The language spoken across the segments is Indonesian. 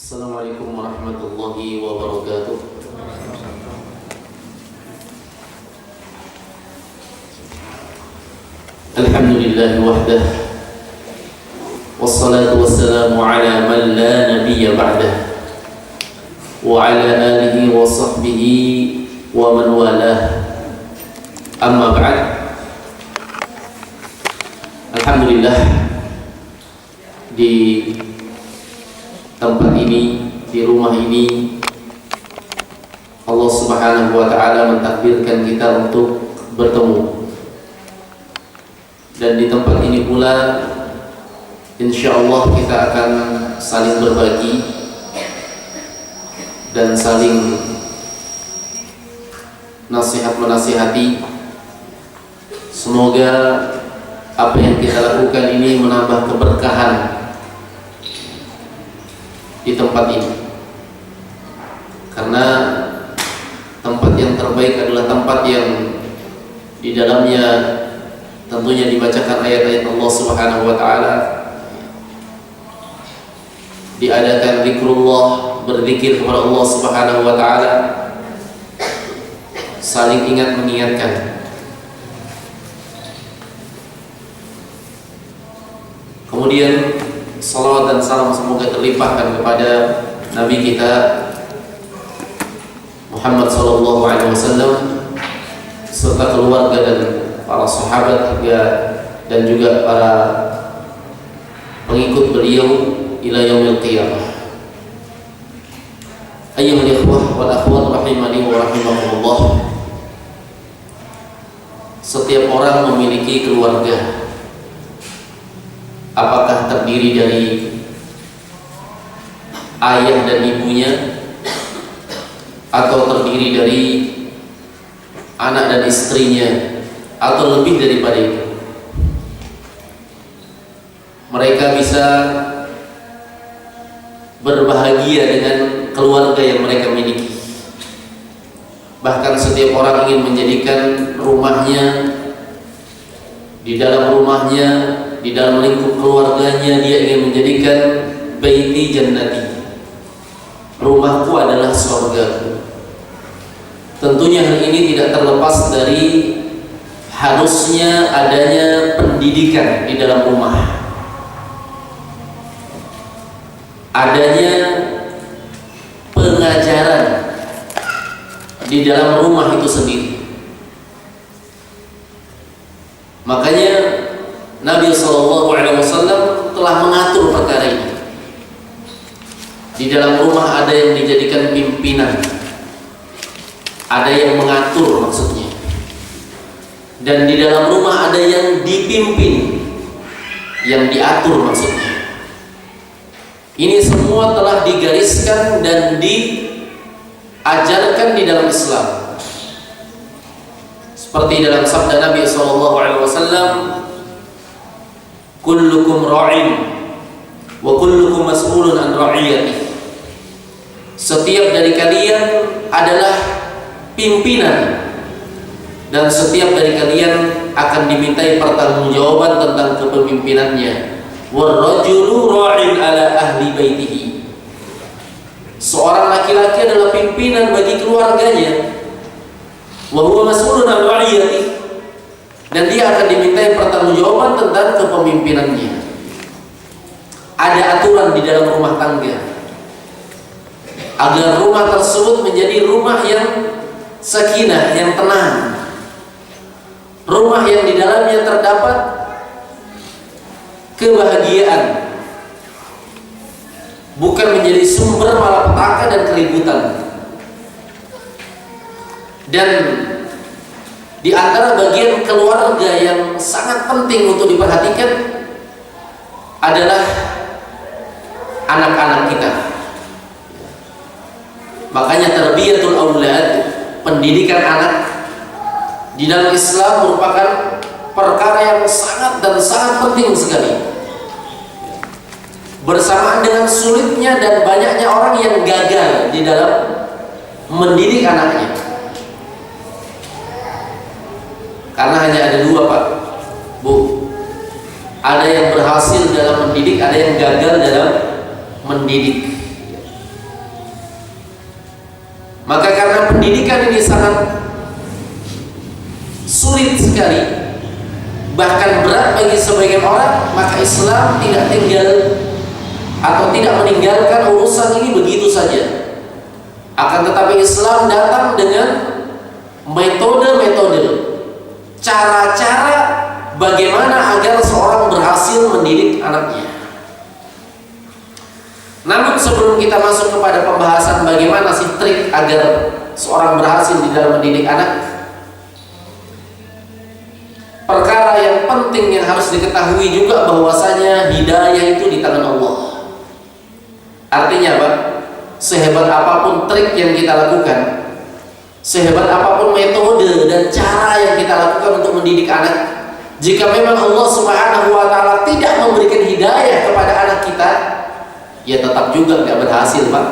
Assalamualaikum warahmatullahi wabarakatuh. Alhamdulillah wahdah, wassalatu wassalamu ala man la nabiyya ba'dah, wa ala alihi wa sahbihi wa man walah. Amma ba'd. Alhamdulillah, di tempat ini, di rumah ini, Allah Subhanahu wa ta'ala mentakdirkan kita untuk bertemu. Dan di tempat ini pula insyaallah kita akan saling berbagi dan saling nasihat-menasihati. Semoga apa yang kita lakukan ini menambah keberkahan di tempat ini, karena tempat yang terbaik adalah tempat yang di dalamnya tentunya dibacakan ayat-ayat Allah Subhanahu wa ta'ala, diadakan zikrullah, berzikir kepada Allah Subhanahu wa ta'ala, saling ingat mengingatkan. Kemudian salawat dan salam semoga terlimpahkan kepada Nabi kita Muhammad sallallahu alaihi wasallam serta keluarga dan para sahabat dan juga para pengikut beliau ila yaumil qiyamah. Ayyuhal ikhwah wal akhwat rahimani wa rahimakumullah. Setiap orang memiliki keluarga. Apakah terdiri dari ayah dan ibunya, atau terdiri dari anak dan istrinya, atau lebih daripada itu. Mereka bisa berbahagia dengan keluarga yang mereka miliki. Bahkan setiap orang ingin menjadikan rumahnya, di dalam rumahnya, di dalam lingkup keluarganya, dia ingin menjadikan baiti jannati, rumahku adalah surgaku. Tentunya hal ini tidak terlepas dari harusnya adanya pendidikan di dalam rumah, adanya pengajaran di dalam rumah itu sendiri. Makanya Nabi SAW telah mengatur perkara ini. Di dalam rumah ada yang dijadikan pimpinan, ada yang mengatur maksudnya, dan di dalam rumah ada yang dipimpin, yang diatur maksudnya. Ini semua telah digariskan dan diajarkan di dalam Islam. Seperti dalam sabda Nabi SAW, kullukum ra'in wa kullukum mas'ulun an ra'iyati. Setiap dari kalian adalah pimpinan, dan setiap dari kalian akan dimintai pertanggungjawaban tentang kepemimpinannya. War-rajulu ra'in ala ahli baitihi. Seorang laki-laki adalah pimpinan bagi keluarganya. Wa huwa mas'ulun an ra'iyati. Dan dia akan dimintai pertanggungjawaban tentang kepemimpinannya. Ada aturan di dalam rumah tangga agar rumah tersebut menjadi rumah yang sakinah, yang tenang, rumah yang di dalamnya terdapat kebahagiaan, bukan menjadi sumber malapetaka dan keributan. Dan di antara bagian keluarga yang sangat penting untuk diperhatikan adalah anak-anak kita. Makanya tarbiyatul aulad, pendidikan anak di dalam Islam merupakan perkara yang sangat dan sangat penting sekali. Bersamaan dengan sulitnya dan banyaknya orang yang gagal di dalam mendidik anaknya. Karena hanya ada dua, Pak, Bu. Ada yang berhasil dalam mendidik, ada yang gagal dalam mendidik. pendidikan ini sangat sulit sekali, bahkan berat bagi sebagian orang, maka Islam tidak tinggal atau tidak meninggalkan urusan ini begitu saja. Akan tetapi Islam datang dengan metode-metode, cara-cara bagaimana agar seorang berhasil mendidik anaknya. Namun sebelum kita masuk kepada pembahasan bagaimana sih trik agar seorang berhasil di dalam mendidik anak, perkara yang penting yang harus diketahui juga bahwasanya hidayah itu di tangan Allah. Artinya apa? Sehebat apapun trik yang kita lakukan, sehebat apapun metode dan cara yang kita lakukan untuk mendidik anak, jika memang Allah Subhanahu wa Ta'ala tidak memberikan hidayah kepada anak kita, ya tetap juga tidak berhasil, Pak.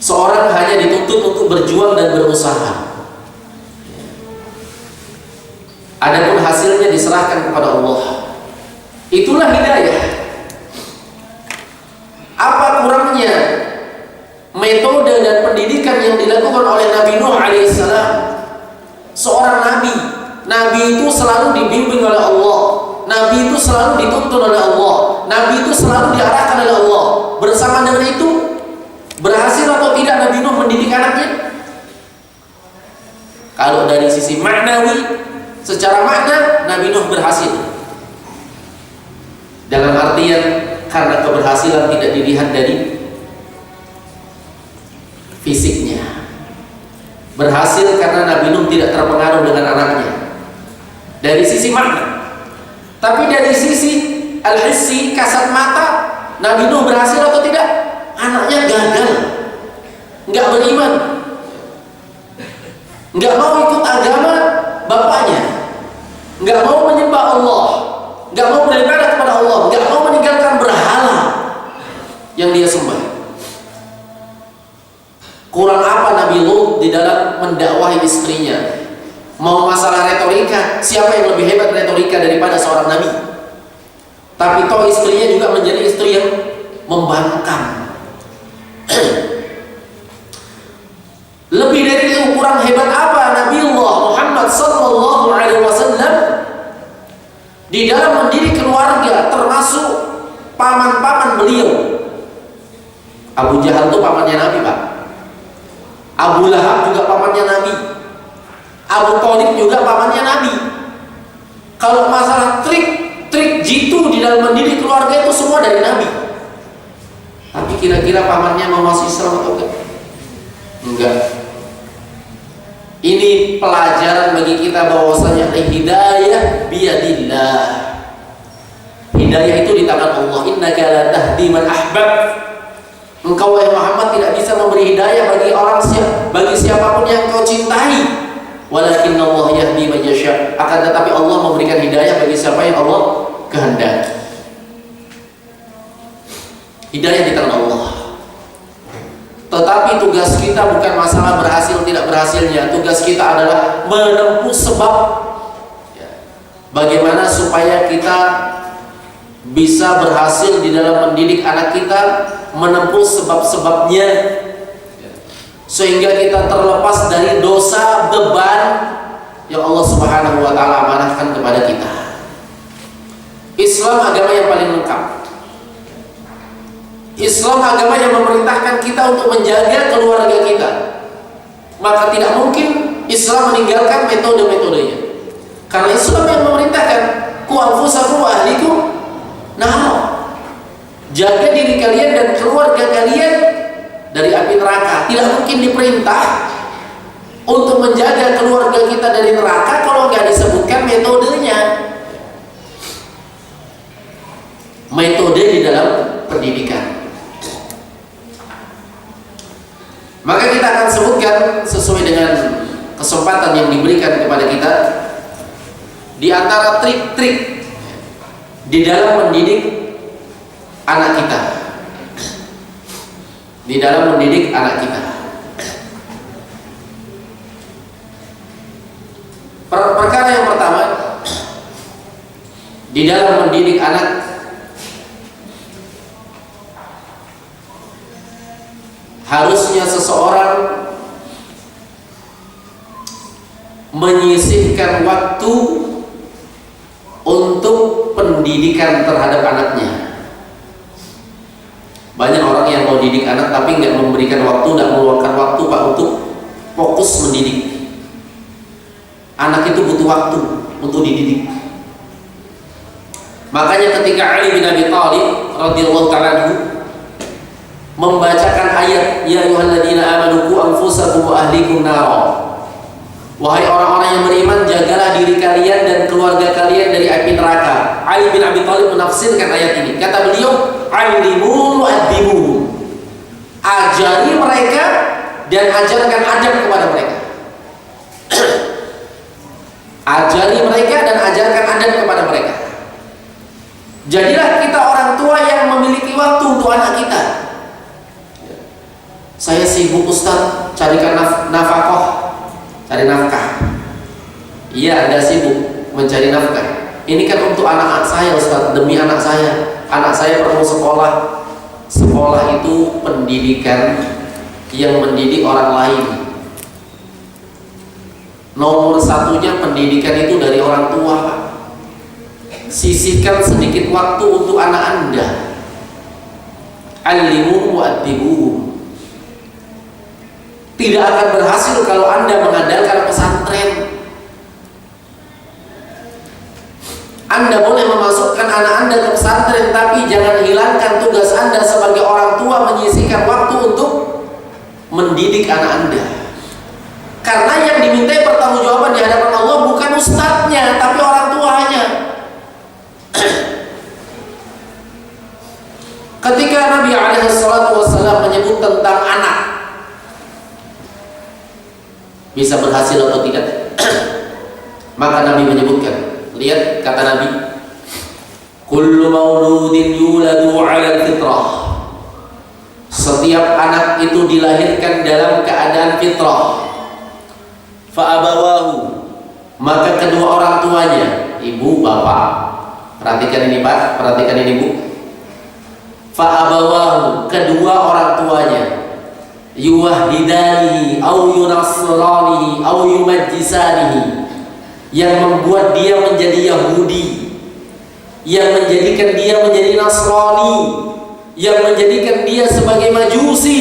Seorang hanya dituntut untuk berjuang dan berusaha. Adapun hasilnya diserahkan kepada Allah. Itulah hidayah. Apa kurangnya metode dan pendidikan yang dilakukan oleh Nabi Nuh alaihissalam? Seorang nabi itu selalu dibimbing oleh Allah. Nabi itu selalu dituntun oleh Allah. Nabi itu selalu diarahkan oleh Allah. Bersama dengan itu, berhasil atau tidak Nabi Nuh mendidik anaknya? Kalau dari sisi maknawi, secara makna Nabi Nuh berhasil. Dalam artian karena keberhasilan tidak dilihat dari fisiknya. Berhasil karena Nabi Nuh tidak terpengaruh dengan anaknya. Dari sisi makna. Tapi dari sisi al-hissi, kasat mata, Nabi Nuh berhasil atau tidak? Anaknya gagal, nggak beriman, nggak mau ikut agama bapaknya, nggak mau menyembah Allah, nggak mau beribadah kepada Allah, nggak mau meninggalkan berhala yang dia sembah. Kurang apa Nabi Lut di dalam mendakwahi istrinya? Mau masalah retorika, siapa yang lebih hebat retorika daripada seorang nabi? Tapi toh istrinya juga menjadi istri yang membangkang. Lebih dari itu, kurang hebat apa Nabi Allah Muhammad sallallahu alaihi wasallam di dalam mendidik keluarga, termasuk paman-paman beliau. Abu Jahal itu pamannya Nabi, Pak. Abu Lahab juga pamannya Nabi. Abu Thalib juga pamannya Nabi. Kalau masalah trik jitu di dalam mendidik keluarga itu semua dari Nabi. Tapi kira-kira pamannya mau masuk Islam atau enggak? Enggak. Ini pelajaran bagi kita bahwasanya hidayah biyadillah. Hidayah itu di tangan Allah. Innaka la tahdi man ahbab. Engkau wahai Muhammad tidak bisa memberi hidayah bagi siapapun yang kau cintai. Walakin Allah yahdi man yasha. Akan tetapi Allah memberikan hidayah bagi siapa yang Allah kehendaki. Hidayah di tangan Allah. Tetapi tugas kita bukan masalah berhasil tidak berhasilnya. Tugas kita adalah menempuh sebab, bagaimana supaya kita bisa berhasil di dalam mendidik anak kita, menempuh sebab-sebabnya, sehingga kita terlepas dari dosa beban yang Allah Subhanahu wa Ta'ala amanahkan kepada kita. Islam agama yang paling lengkap. Islam agama yang memerintahkan kita untuk menjaga keluarga kita. Maka tidak mungkin Islam meninggalkan metode-metodenya. Karena Islam yang memerintahkan ku anfusakum wa ahlikum nar. Jaga diri kalian dan keluarga kalian dari api neraka. Tidak mungkin diperintah untuk menjaga keluarga kita dari neraka kalau nggak disebutkan metodenya. Metode di dalam pendidikan. Maka kita akan sebutkan sesuai dengan kesempatan yang diberikan kepada kita di antara trik-trik di dalam mendidik anak kita. Di dalam mendidik anak kita. Perkara yang pertama di dalam mendidik anak, Harusnya seseorang menyisihkan waktu untuk pendidikan terhadap anaknya. Banyak orang yang mau didik anak tapi nggak memberikan waktu, nggak meluangkan waktu Pak untuk fokus mendidik. Anak itu butuh waktu untuk dididik. Makanya ketika Ali bin Abi Thalib radhiyallahu ta'ala anhu membacakan ayat ya ayyuhalladzina amanu qu anfusakum wa ahlikum nara, wahai orang-orang yang beriman, jagalah diri kalian dan keluarga kalian dari api neraka. Ali bin Abi Thalib menafsirkan ayat ini. Kata beliau, alimu mu'addibu, ajari mereka dan ajarkan adab kepada mereka. Ajari mereka dan ajarkan adab kepada mereka. Jadilah kita orang tua yang memiliki waktu untuk anak kita. Saya sibuk Ustaz, carikan nafkah, cari nafkah. Iya, Anda sibuk mencari nafkah. Ini kan untuk anak-anak saya Ustaz, demi anak saya. Anak saya perlu sekolah. Sekolah itu pendidikan yang mendidik orang lain. Nomor satunya pendidikan itu dari orang tua. Sisihkan sedikit waktu untuk anak Anda. Alimu wa'adibuhum. Tidak akan berhasil kalau Anda mengandalkan pesantren. Anda boleh memasukkan anak Anda ke pesantren, tapi jangan hilangkan tugas Anda sebagai orang tua menyisihkan waktu untuk mendidik anak Anda. Karena yang dimintai pertanggungjawaban di hadapan Allah bukan ustadznya, tapi orang tuanya. Ketika Nabi SAW menyebut tentang anak, bisa berhasil atau tidak, maka Nabi menyebutkan, lihat kata Nabi, kullu mauludin yuladu 'ala fitrah, setiap anak itu dilahirkan dalam keadaan fitrah. Fa'abawahu, maka kedua orang tuanya, ibu bapak, perhatikan ini Pak, perhatikan ini Bu. Fa'abawahu, kedua orang tuanya, yuwahidanihi au yunasranihi au yumajjisanihi, yang membuat dia menjadi Yahudi, yang menjadikan dia menjadi Nasrani, yang menjadikan dia sebagai Majusi.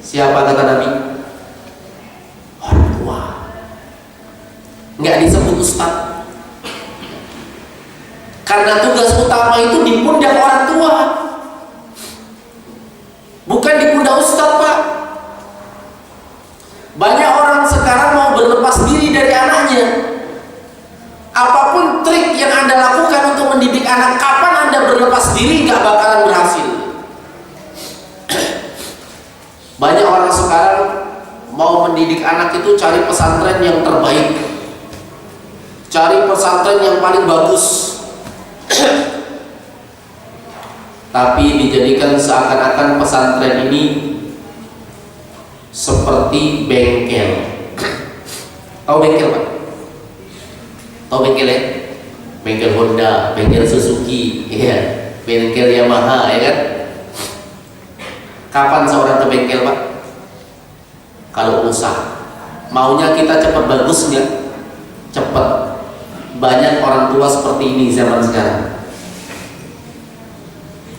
Siapa kata Nabi? Orang tua. Nggak disebut ustaz, karena tugas utama itu di pundak orang tua, bukan di pundak ustaz Pak. Banyak orang sekarang mau berlepas diri dari anaknya. Apapun trik yang Anda lakukan untuk mendidik anak, kapan Anda berlepas diri nggak bakalan berhasil. Banyak orang sekarang mau mendidik anak itu cari pesantren yang terbaik, cari pesantren yang paling bagus, tapi dijadikan seakan-akan pesantren ini seperti bengkel. Tahu bengkel Pak? Tahu bengkel ya? Bengkel Honda, bengkel Suzuki, ya, bengkel Yamaha, ya kan? Kapan seorang ke bengkel Pak? Kalau usaha. Maunya kita cepat bagus nggak? Cepat. Banyak orang tua seperti ini zaman sekarang.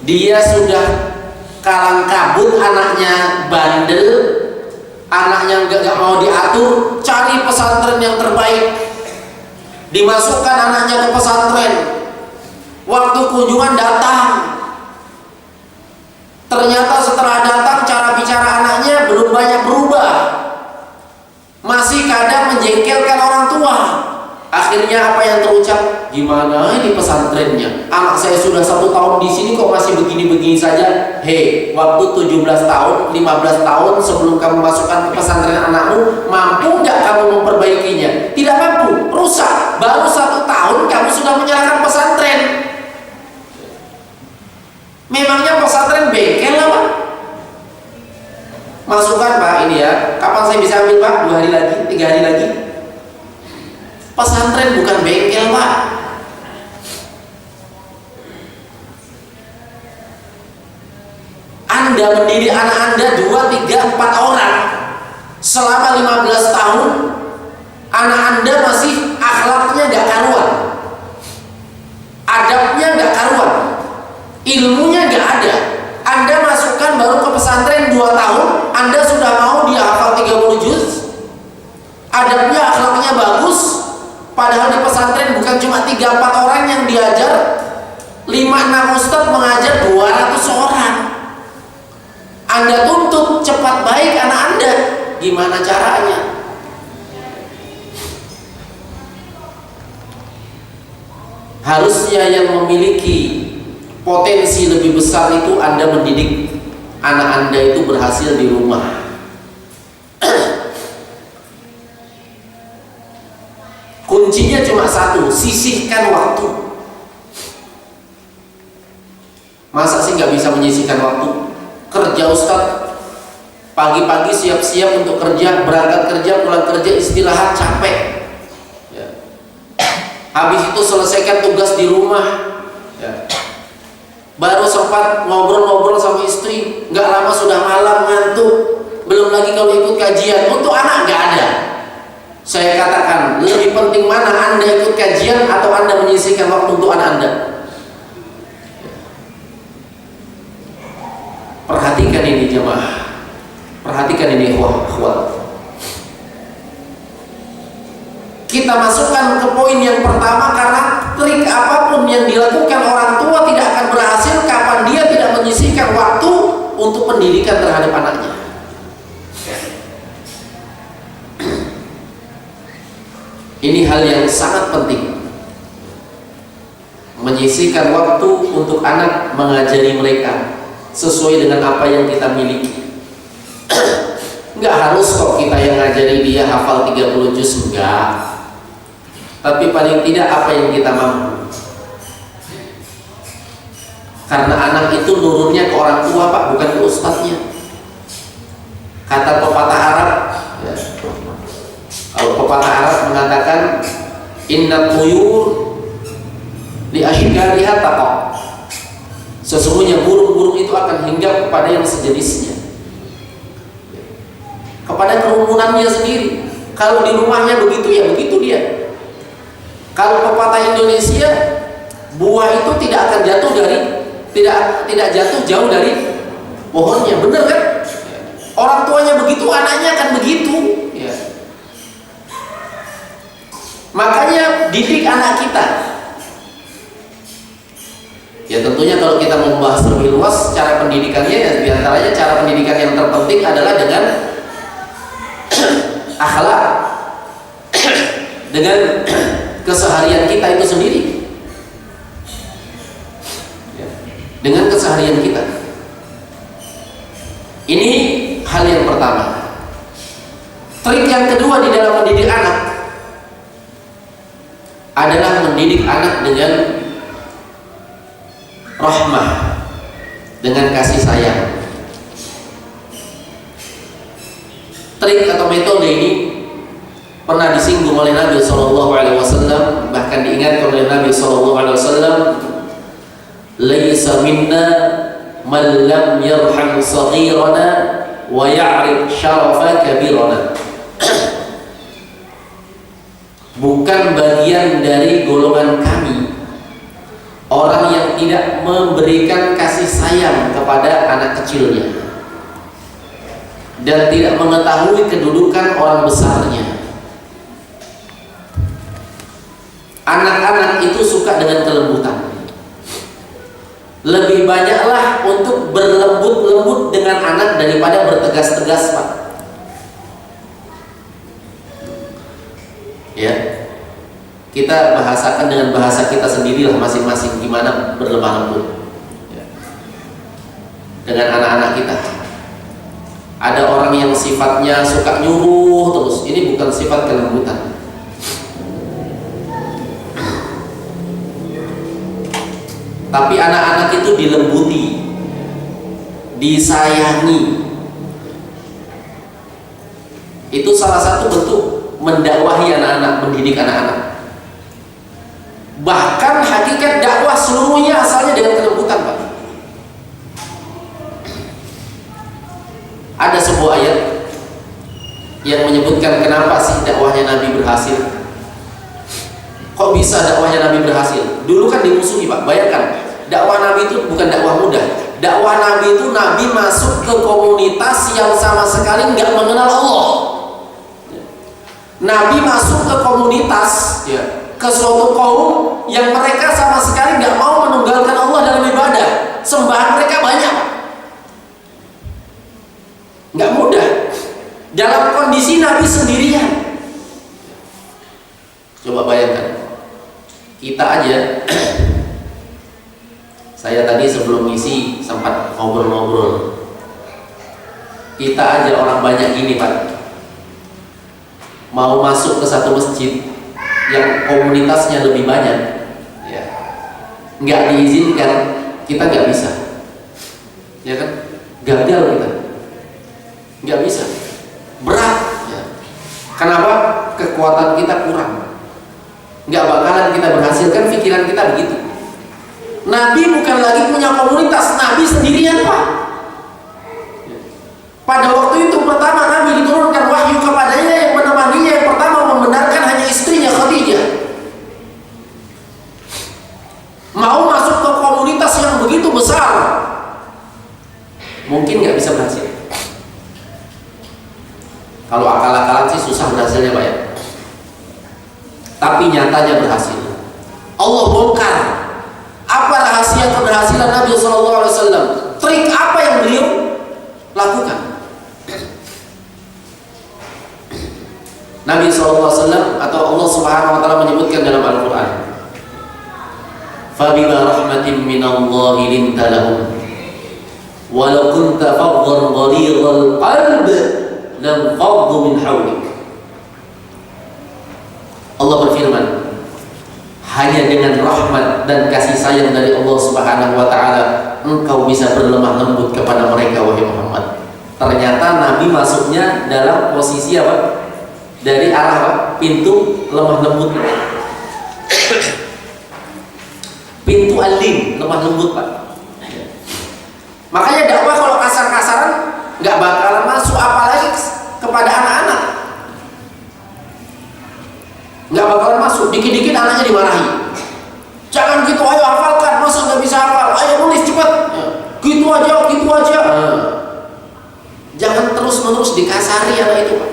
Dia sudah kalang kabut, anaknya bandel, anaknya nggak mau diatur, cari pesantren yang terbaik, dimasukkan anaknya ke pesantren. Waktu kunjungan datang, ternyata setelah datang cara bicara anaknya belum banyak berubah, masih kadang menjengkelkan orang tua. Akhirnya apa yang terucap? Gimana ini pesantrennya? Anak saya sudah 1 tahun di sini kok masih begini-begini saja. Hei, waktu 17 tahun, 15 tahun sebelum kamu masukkan ke pesantren anakmu, mampu nggak kamu memperbaikinya? Tidak mampu, rusak. Baru 1 tahun kamu sudah menyerahkan pesantren. Memangnya pesantren bengkel lah Pak? Masukkan Pak ini ya. Kapan saya bisa ambil Pak? 2 hari lagi, 3 hari lagi. Pesantren bukan bengkel Pak. Anda mendidik anak Anda 2, 3, 4 orang selama 15 tahun, anak Anda masih akhlaknya gak karuan, adabnya gak karuan, ilmunya gak ada. Anda masukkan baru ke pesantren 2 tahun, Anda sudah mau dia hafal 30 juz, adabnya akhlaknya bagus, padahal di pesantren bukan cuma 3-4 orang yang diajar, 5-6 ustadz mengajar 200 orang. Anda tuntut cepat baik anak Anda, gimana caranya? Harusnya yang memiliki potensi lebih besar itu Anda mendidik anak Anda itu berhasil di rumah. Kuncinya cuma satu, sisihkan waktu. Masa sih nggak bisa menyisihkan waktu? Kerja Ustadz, pagi-pagi siap-siap untuk kerja, berangkat kerja, pulang kerja, istirahat, capek ya. Habis itu selesaikan tugas di rumah ya. Baru sempat ngobrol-ngobrol sama istri, nggak lama sudah malam, ngantuk. Belum lagi kalau ikut kajian. Untuk anak nggak ada. Saya katakan, lebih penting mana Anda ikut kajian atau Anda menyisihkan waktu untuk anak Anda? Perhatikan ini jemaah, perhatikan ini ikhwah. Kita masukkan ke poin yang pertama, karena trik apapun yang dilakukan orang tua tidak akan berhasil kapan dia tidak menyisihkan waktu untuk pendidikan terhadap anaknya. Ini hal yang sangat penting, menyisihkan waktu untuk anak, mengajari mereka sesuai dengan apa yang kita miliki. Enggak harus kok kita yang ngajari dia hafal 30 juz, enggak. Tapi paling tidak apa yang kita mampu. Karena anak itu nurunnya ke orang tua Pak, bukan ke ustadznya. Kata pepatah Arab ya, kalau pepatah Arab mengatakan inna tuyur li ashkariha taqa, sesungguhnya burung-burung itu akan hinggap kepada yang sejenisnya, kepada kerumunannya sendiri. Kalau di rumahnya begitu ya begitu dia. Kalau pepatah Indonesia, buah itu tidak akan jatuh dari tidak jatuh jauh dari pohonnya, benar kan? Orang tuanya begitu, anaknya akan begitu ya. Makanya didik anak kita. Ya tentunya kalau kita membahas lebih luas cara pendidikannya, ya diantaranya cara pendidikan yang terpenting adalah dengan akhlak, dengan keseharian kita itu sendiri ya, dengan keseharian kita. Ini hal yang pertama. Trik yang kedua di dalam mendidik anak adalah mendidik anak dengan rahmah, dengan kasih sayang. Trik atau metode ini pernah disinggung oleh Nabi SAW, bahkan diingatkan oleh Nabi SAW, laisa minna man lam yarham saghirana wa ya'rif syarafa kabirana. Bukan bagian dari golongan kami orang yang tidak memberikan kasih sayang kepada anak kecilnya dan tidak mengetahui kedudukan orang besarnya. Anak-anak itu suka dengan kelembutan. Lebih banyaklah untuk berlembut-lembut dengan anak daripada bertegas-tegas, Pak. Ya, kita bahasakan dengan bahasa kita sendirilah masing-masing gimana berlemah lembut ya, dengan anak-anak kita. Ada orang yang sifatnya suka nyuruh terus, ini bukan sifat kelembutan. Tapi anak-anak itu dilembuti, disayangi. Itu salah satu bentuk mendakwahi anak-anak, mendidik anak-anak. Bahkan hakikat dakwah seluruhnya asalnya dengan kelembutan, Pak. Ada sebuah ayat yang menyebutkan kenapa sih dakwahnya Nabi berhasil. Kok bisa dakwahnya Nabi berhasil? Dulu kan dimusuhi Pak. Bayangkan, dakwah Nabi itu bukan dakwah mudah. Dakwah Nabi itu Nabi masuk ke komunitas yang sama sekali nggak mengenal Allah. Nabi masuk ke komunitas, ya, ke suatu kaum yang mereka sama sekali nggak mau menunggalkan Allah dalam ibadah. Sembahan mereka banyak, nggak mudah. Dalam kondisi Nabi sendirian. Coba bayangkan, kita aja. Saya tadi sebelum ngisi sempat ngobrol-ngobrol. Kita aja orang banyak gini Pak, mau masuk ke satu masjid yang komunitasnya lebih banyak, ya, nggak diizinkan, kita nggak bisa, ya kan? Gagal kita, nggak bisa, berat, ya. Kenapa? Kekuatan kita kurang, nggak bakalan kita berhasil, kan pikiran kita begitu. Nabi bukan lagi punya komunitas, Nabi sendirian Pak. Pada waktu itu pertama Nabi diturunkan wahyu kepadanya, yang menemaninya yang pertama membenarkan hanya istrinya Khadijah. Mau masuk ke komunitas yang begitu besar, mungkin nggak bisa berhasil. Kalau akal-akalan sih susah berhasilnya Pak ya. Tapi nyatanya berhasil. Allah bongkar apa rahasia keberhasilan Nabi SAW. Trik apa yang beliau lakukan? Nabi SAW atau Allah Subhanahu Wa Taala menyebutkan dalam Al-Quran, "Fabima rahmatin minallahi linta lahum, walau kunta faddan ghalidhal qalb lam faddu min hawlik." Allah berfirman, hanya dengan rahmat dan kasih sayang dari Allah Subhanahu Wa Taala engkau bisa berlemah lembut kepada mereka, wahai Muhammad. Ternyata Nabi masuknya dalam posisi apa? Dari arah apa? Pintu lemah lembut. Pintu alim, lemah lembut Pak. Makanya dakwah kalau kasar-kasaran nggak bakalan masuk, apalagi kepada anak-anak. Nggak bakalan masuk. Dikit-dikit anaknya dimarahi. Jangan gitu, ayo hafalkan, masa nggak bisa hafal? Ayo nulis cepat. Gitu aja, gitu aja. Jangan terus-menerus dikasari anak itu Pak.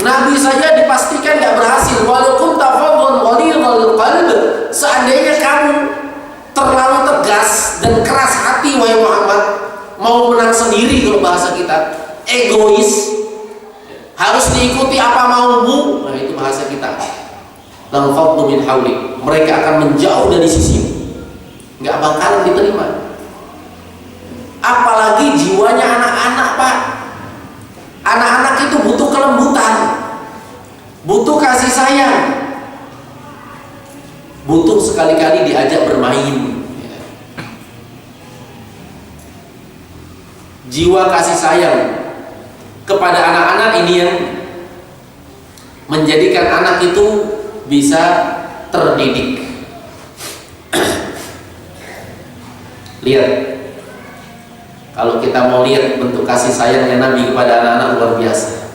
Nabi saja dipastikan nggak berhasil. Walaupun tafadhon ghalidhal qalb, seandainya kamu terlalu tegas dan keras hati wahai Muhammad, mau menang sendiri kalau bahasa kita, egois, harus diikuti apa maumu, nah itu bahasa kita. Lam faddu min haulik, mereka akan menjauh dari sisimu, nggak bakalan diterima. Apalagi jiwanya anak-anak Pak. Anak-anak itu butuh kelembutan, butuh kasih sayang, butuh sekali-kali diajak bermain. Jiwa kasih sayang kepada anak-anak ini yang menjadikan anak itu bisa terdidik. Lihat, kalau kita mau lihat bentuk kasih sayangnya Nabi kepada anak-anak luar biasa.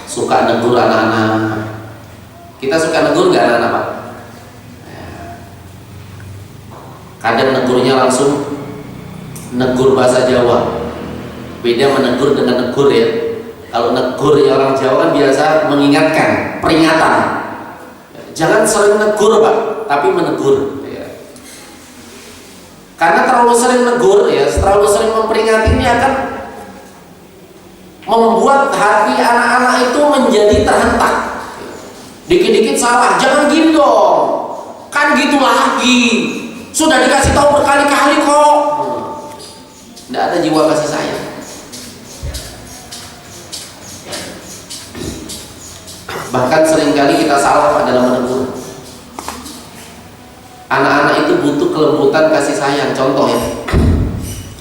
Suka negur anak-anak. Kita suka negur nggak anak-anak Pak? Kadang negurnya langsung negur bahasa Jawa. Beda menegur dengan negur ya. Kalau negur ya orang Jawa kan biasa mengingatkan, peringatan. Jangan sering negur Pak, tapi menegur. Karena terlalu sering negur ya, terlalu sering memperingatnya akan membuat hati anak-anak itu menjadi terhentak. Dikit-dikit salah, jangan gitu dong, kan gitu lagi, sudah dikasih tahu berkali-kali kok. Tidak ada jiwa kasih sayang. Bahkan seringkali kita salah Pak dalam menegur. Anak-anak itu butuh kelembutan kasih sayang. Contoh ya,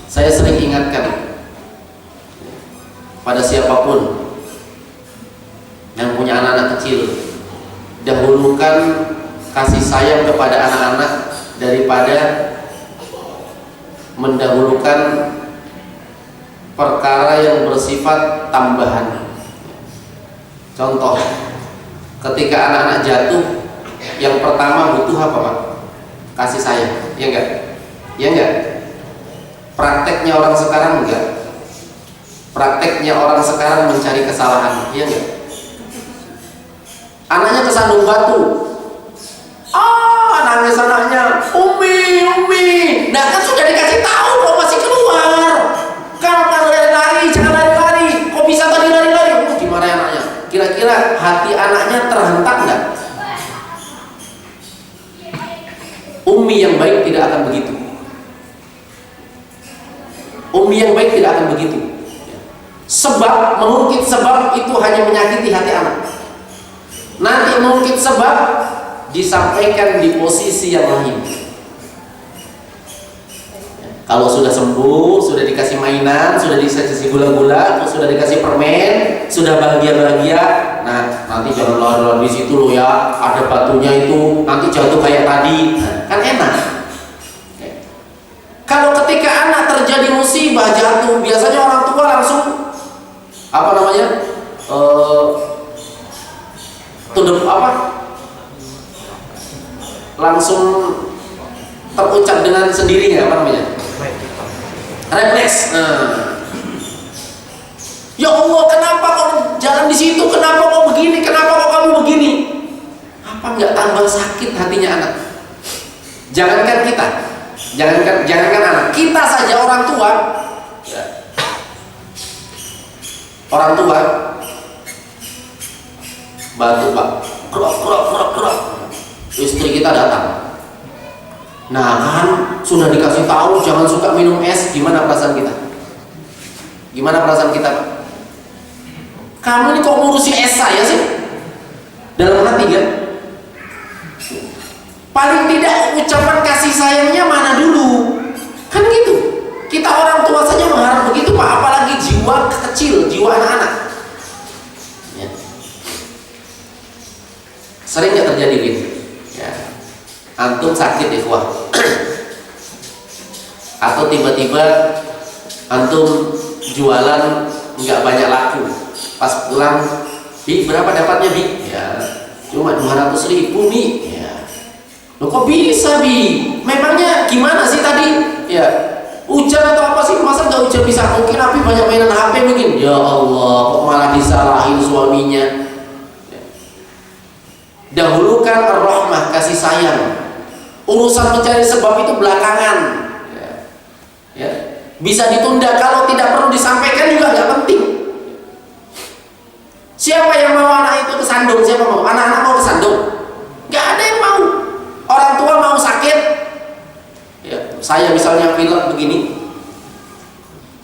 saya sering ingatkan pada siapapun yang punya anak-anak kecil, dahulukan kasih sayang kepada anak-anak daripada mendahulukan perkara yang bersifat tambahan. Contoh, ketika anak-anak jatuh, yang pertama butuh apa Pak? Kasih sayang, ya enggak? Ya enggak? Prakteknya orang sekarang enggak? Prakteknya orang sekarang mencari kesalahan, ya enggak? Anaknya kesandung batu, nangis anaknya, Umi, nah kan sudah dikasih tahu kok masih keluar, kamu lari-lari, jangan lari-lari, kok bisa tadi lari-lari, gimana anaknya? Kira-kira hati anaknya terhentak enggak? Umi yang baik tidak akan begitu. Umi yang baik tidak akan begitu. Sebab, mengungkit sebab itu hanya menyakiti hati anak. Nanti mengungkit sebab disampaikan di posisi yang lain. Kalau sudah sembuh, sudah dikasih mainan, sudah dikasih gula-gula, sudah dikasih permen, sudah bahagia-bahagia, nah nanti jangan lari-lari di situ loh ya, ada batunya itu, nanti jatuh kayak tadi, nah, kan enak. Kalau ketika anak terjadi musibah jatuh, biasanya orang tua langsung apa namanya, langsung terucap dengan sendirinya apa namanya? Refleks. Ya Allah, kenapa kok jalan di situ? Kenapa kok begini? Kenapa kok kamu begini? Apa nggak tambah sakit hatinya anak? Jangankan kita, jangankan anak, kita saja orang tua. Ya. Orang tua batu Pak, kerak. Istri kita datang. Nah kan sudah dikasih tahu jangan suka minum es, gimana perasaan kita? Gimana perasaan kita? Kamu ini kok ngurusi es saya sih? Dalam hati kan? Paling tidak ucapan kasih sayangnya mana dulu? Kan gitu. Kita orang tua saja mengharap begitu Pak, apalagi jiwa kecil, jiwa anak-anak. Ya. Sering nggak terjadi gitu? Ya. Antum sakit ikhwah, atau tiba-tiba antum jualan nggak banyak laku, pas pulang, Bi berapa dapatnya Bi? Ya cuma 200.000 Bi. Ya, lo kok bisa Bi? Memangnya gimana sih tadi? Ya hujan atau apa sih? Masa nggak hujan bisa? Mungkin Abi banyak mainan HP mungkin. Ya Allah, kok malah disalahin suaminya. Ya. Dahulukan ar-rahmah, kasih sayang. Urusan mencari sebab itu belakangan. Ya. Bisa ditunda, kalau tidak perlu disampaikan juga nggak penting. Siapa yang mau anak itu kesandung? Siapa mau? Anak-anak mau kesandung? Nggak ada yang mau. Orang tua mau sakit. Ya, saya misalnya pilek begini,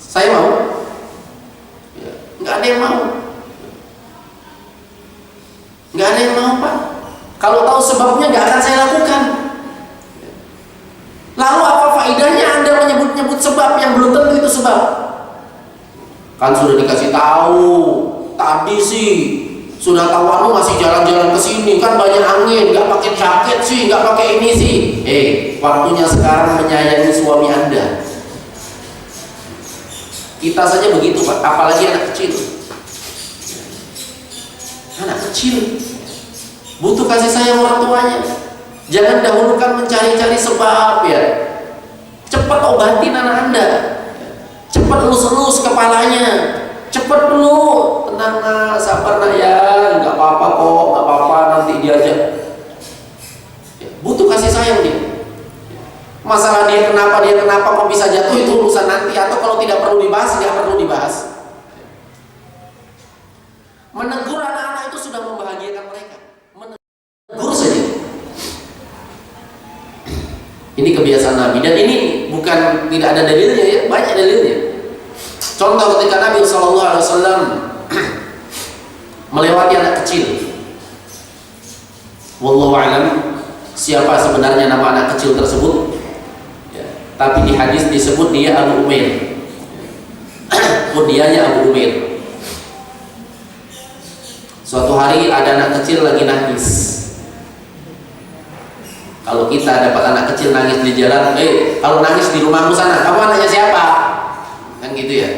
saya mau? Ya, nggak ada yang mau. Nggak ada yang mau Pak. Kalau tahu sebabnya nggak akan saya lakukan. Lalu apa faedahnya Anda menyebut-nyebut sebab yang belum tentu itu sebab? Kan sudah dikasih tahu tadi sih, sudah tahu anu masih jalan-jalan ke sini kan banyak angin, nggak pakai jaket sih, nggak pakai ini sih. Waktunya sekarang menyayangi suami Anda. Kita saja begitu Pak, apalagi anak kecil. Anak kecil butuh kasih sayang orang tuanya. Jangan dahulukan mencari-cari sebab ya. Cepat obatin anak Anda. Cepat elus-elus kepalanya. Cepat dulu, tenang nak, sabar nak ya, nggak apa-apa kok, nggak apa-apa nanti diajak. Ya, butuh kasih sayang dia. Masalah dia kenapa kok bisa jatuh itu urusan nanti, atau kalau tidak perlu dibahas, nggak perlu dibahas. Menegur anak-anak itu sudah membahagiakan mereka. Menegur saja. Ini kebiasaan Nabi, dan ini bukan tidak ada dalilnya ya, banyak dalilnya. Contoh ketika Nabi SAW melewati anak kecil. Wallahu a'lam siapa sebenarnya nama anak kecil tersebut ya, tapi di hadis disebut dia Abu Umair. Kunyahnya Abu Umair. Suatu hari ada anak kecil lagi nangis. Kalau kita dapat anak kecil nangis di jalan, kalau nangis di rumahmu sana, kamu anaknya siapa? Kan gitu ya.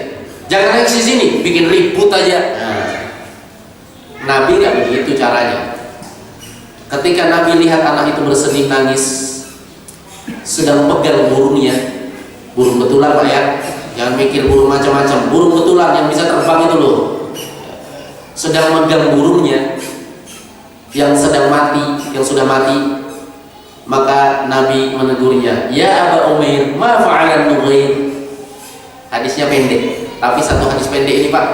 Jangan naik di sini, bikin ribut aja. Nah, Nabi nggak begitu caranya. Ketika Nabi lihat anak itu bersedih nangis, sedang pegang burungnya, burung betulan Pak ya, jangan mikir burung macam-macam, burung betulan yang bisa terbang itu loh, sedang megang burungnya yang sedang mati, yang sudah mati, maka Nabi menegurnya, ya Aba Umair, ma fa'alan Nughair. Hadisnya pendek, tapi satu hadis pendek ini Pak,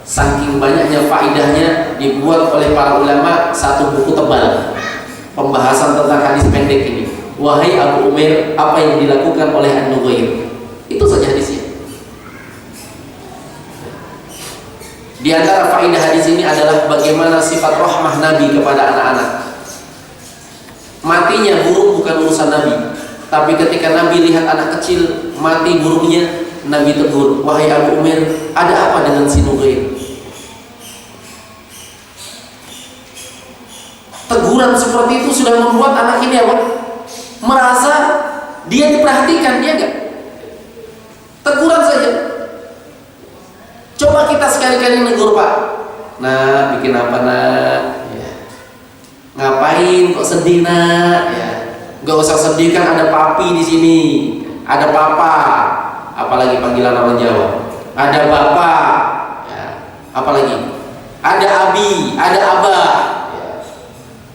saking banyaknya faidahnya dibuat oleh para ulama satu buku tebal pembahasan tentang hadis pendek ini. Wahai Abu Umair, apa yang dilakukan oleh An-Nughair? Itu saja hadisnya. Di antara faedah hadis ini adalah bagaimana sifat rahmah Nabi kepada anak-anak. Matinya burung bukan urusan Nabi, tapi ketika Nabi lihat anak kecil mati burungnya, Nabi tegur, wahai Abu Umair, ada apa dengan si Nughair? Teguran seperti itu sudah membuat anak ini apa? Merasa dia diperhatikan, dia enggak? Teguran saja. Coba kita sekali-kali negur Pak. Nah, bikin apa nak? Ya. Ngapain kok sedih nak? Ya. Gak usah sedih, kan ada papi di sini, ada papa, apalagi panggilan orang Jawa. Ada bapak, ya. Apalagi ada abi, ada abah. Ya.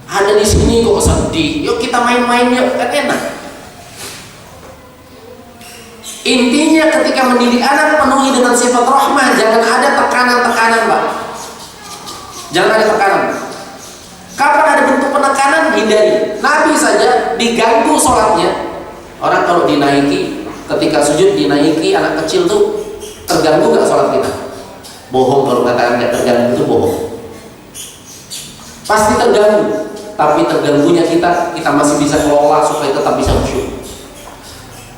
Ada di sini kok sedih. Yuk kita main-main yuk, kan enak. Intinya ketika mendidik anak penuhi dengan sifat rahmah, jangan ada tekanan-tekanan Pak. Jangan ada tekanan. Kapan ada bentuk penekanan, hindari. Nabi saja diganggu sholatnya. Orang kalau dinaiki, ketika sujud dinaiki anak kecil tuh terganggu gak sholat kita? Bohong kalau katakan gak terganggu, itu bohong. Pasti terganggu. Tapi terganggunya kita masih bisa kelola supaya tetap bisa khusyuk.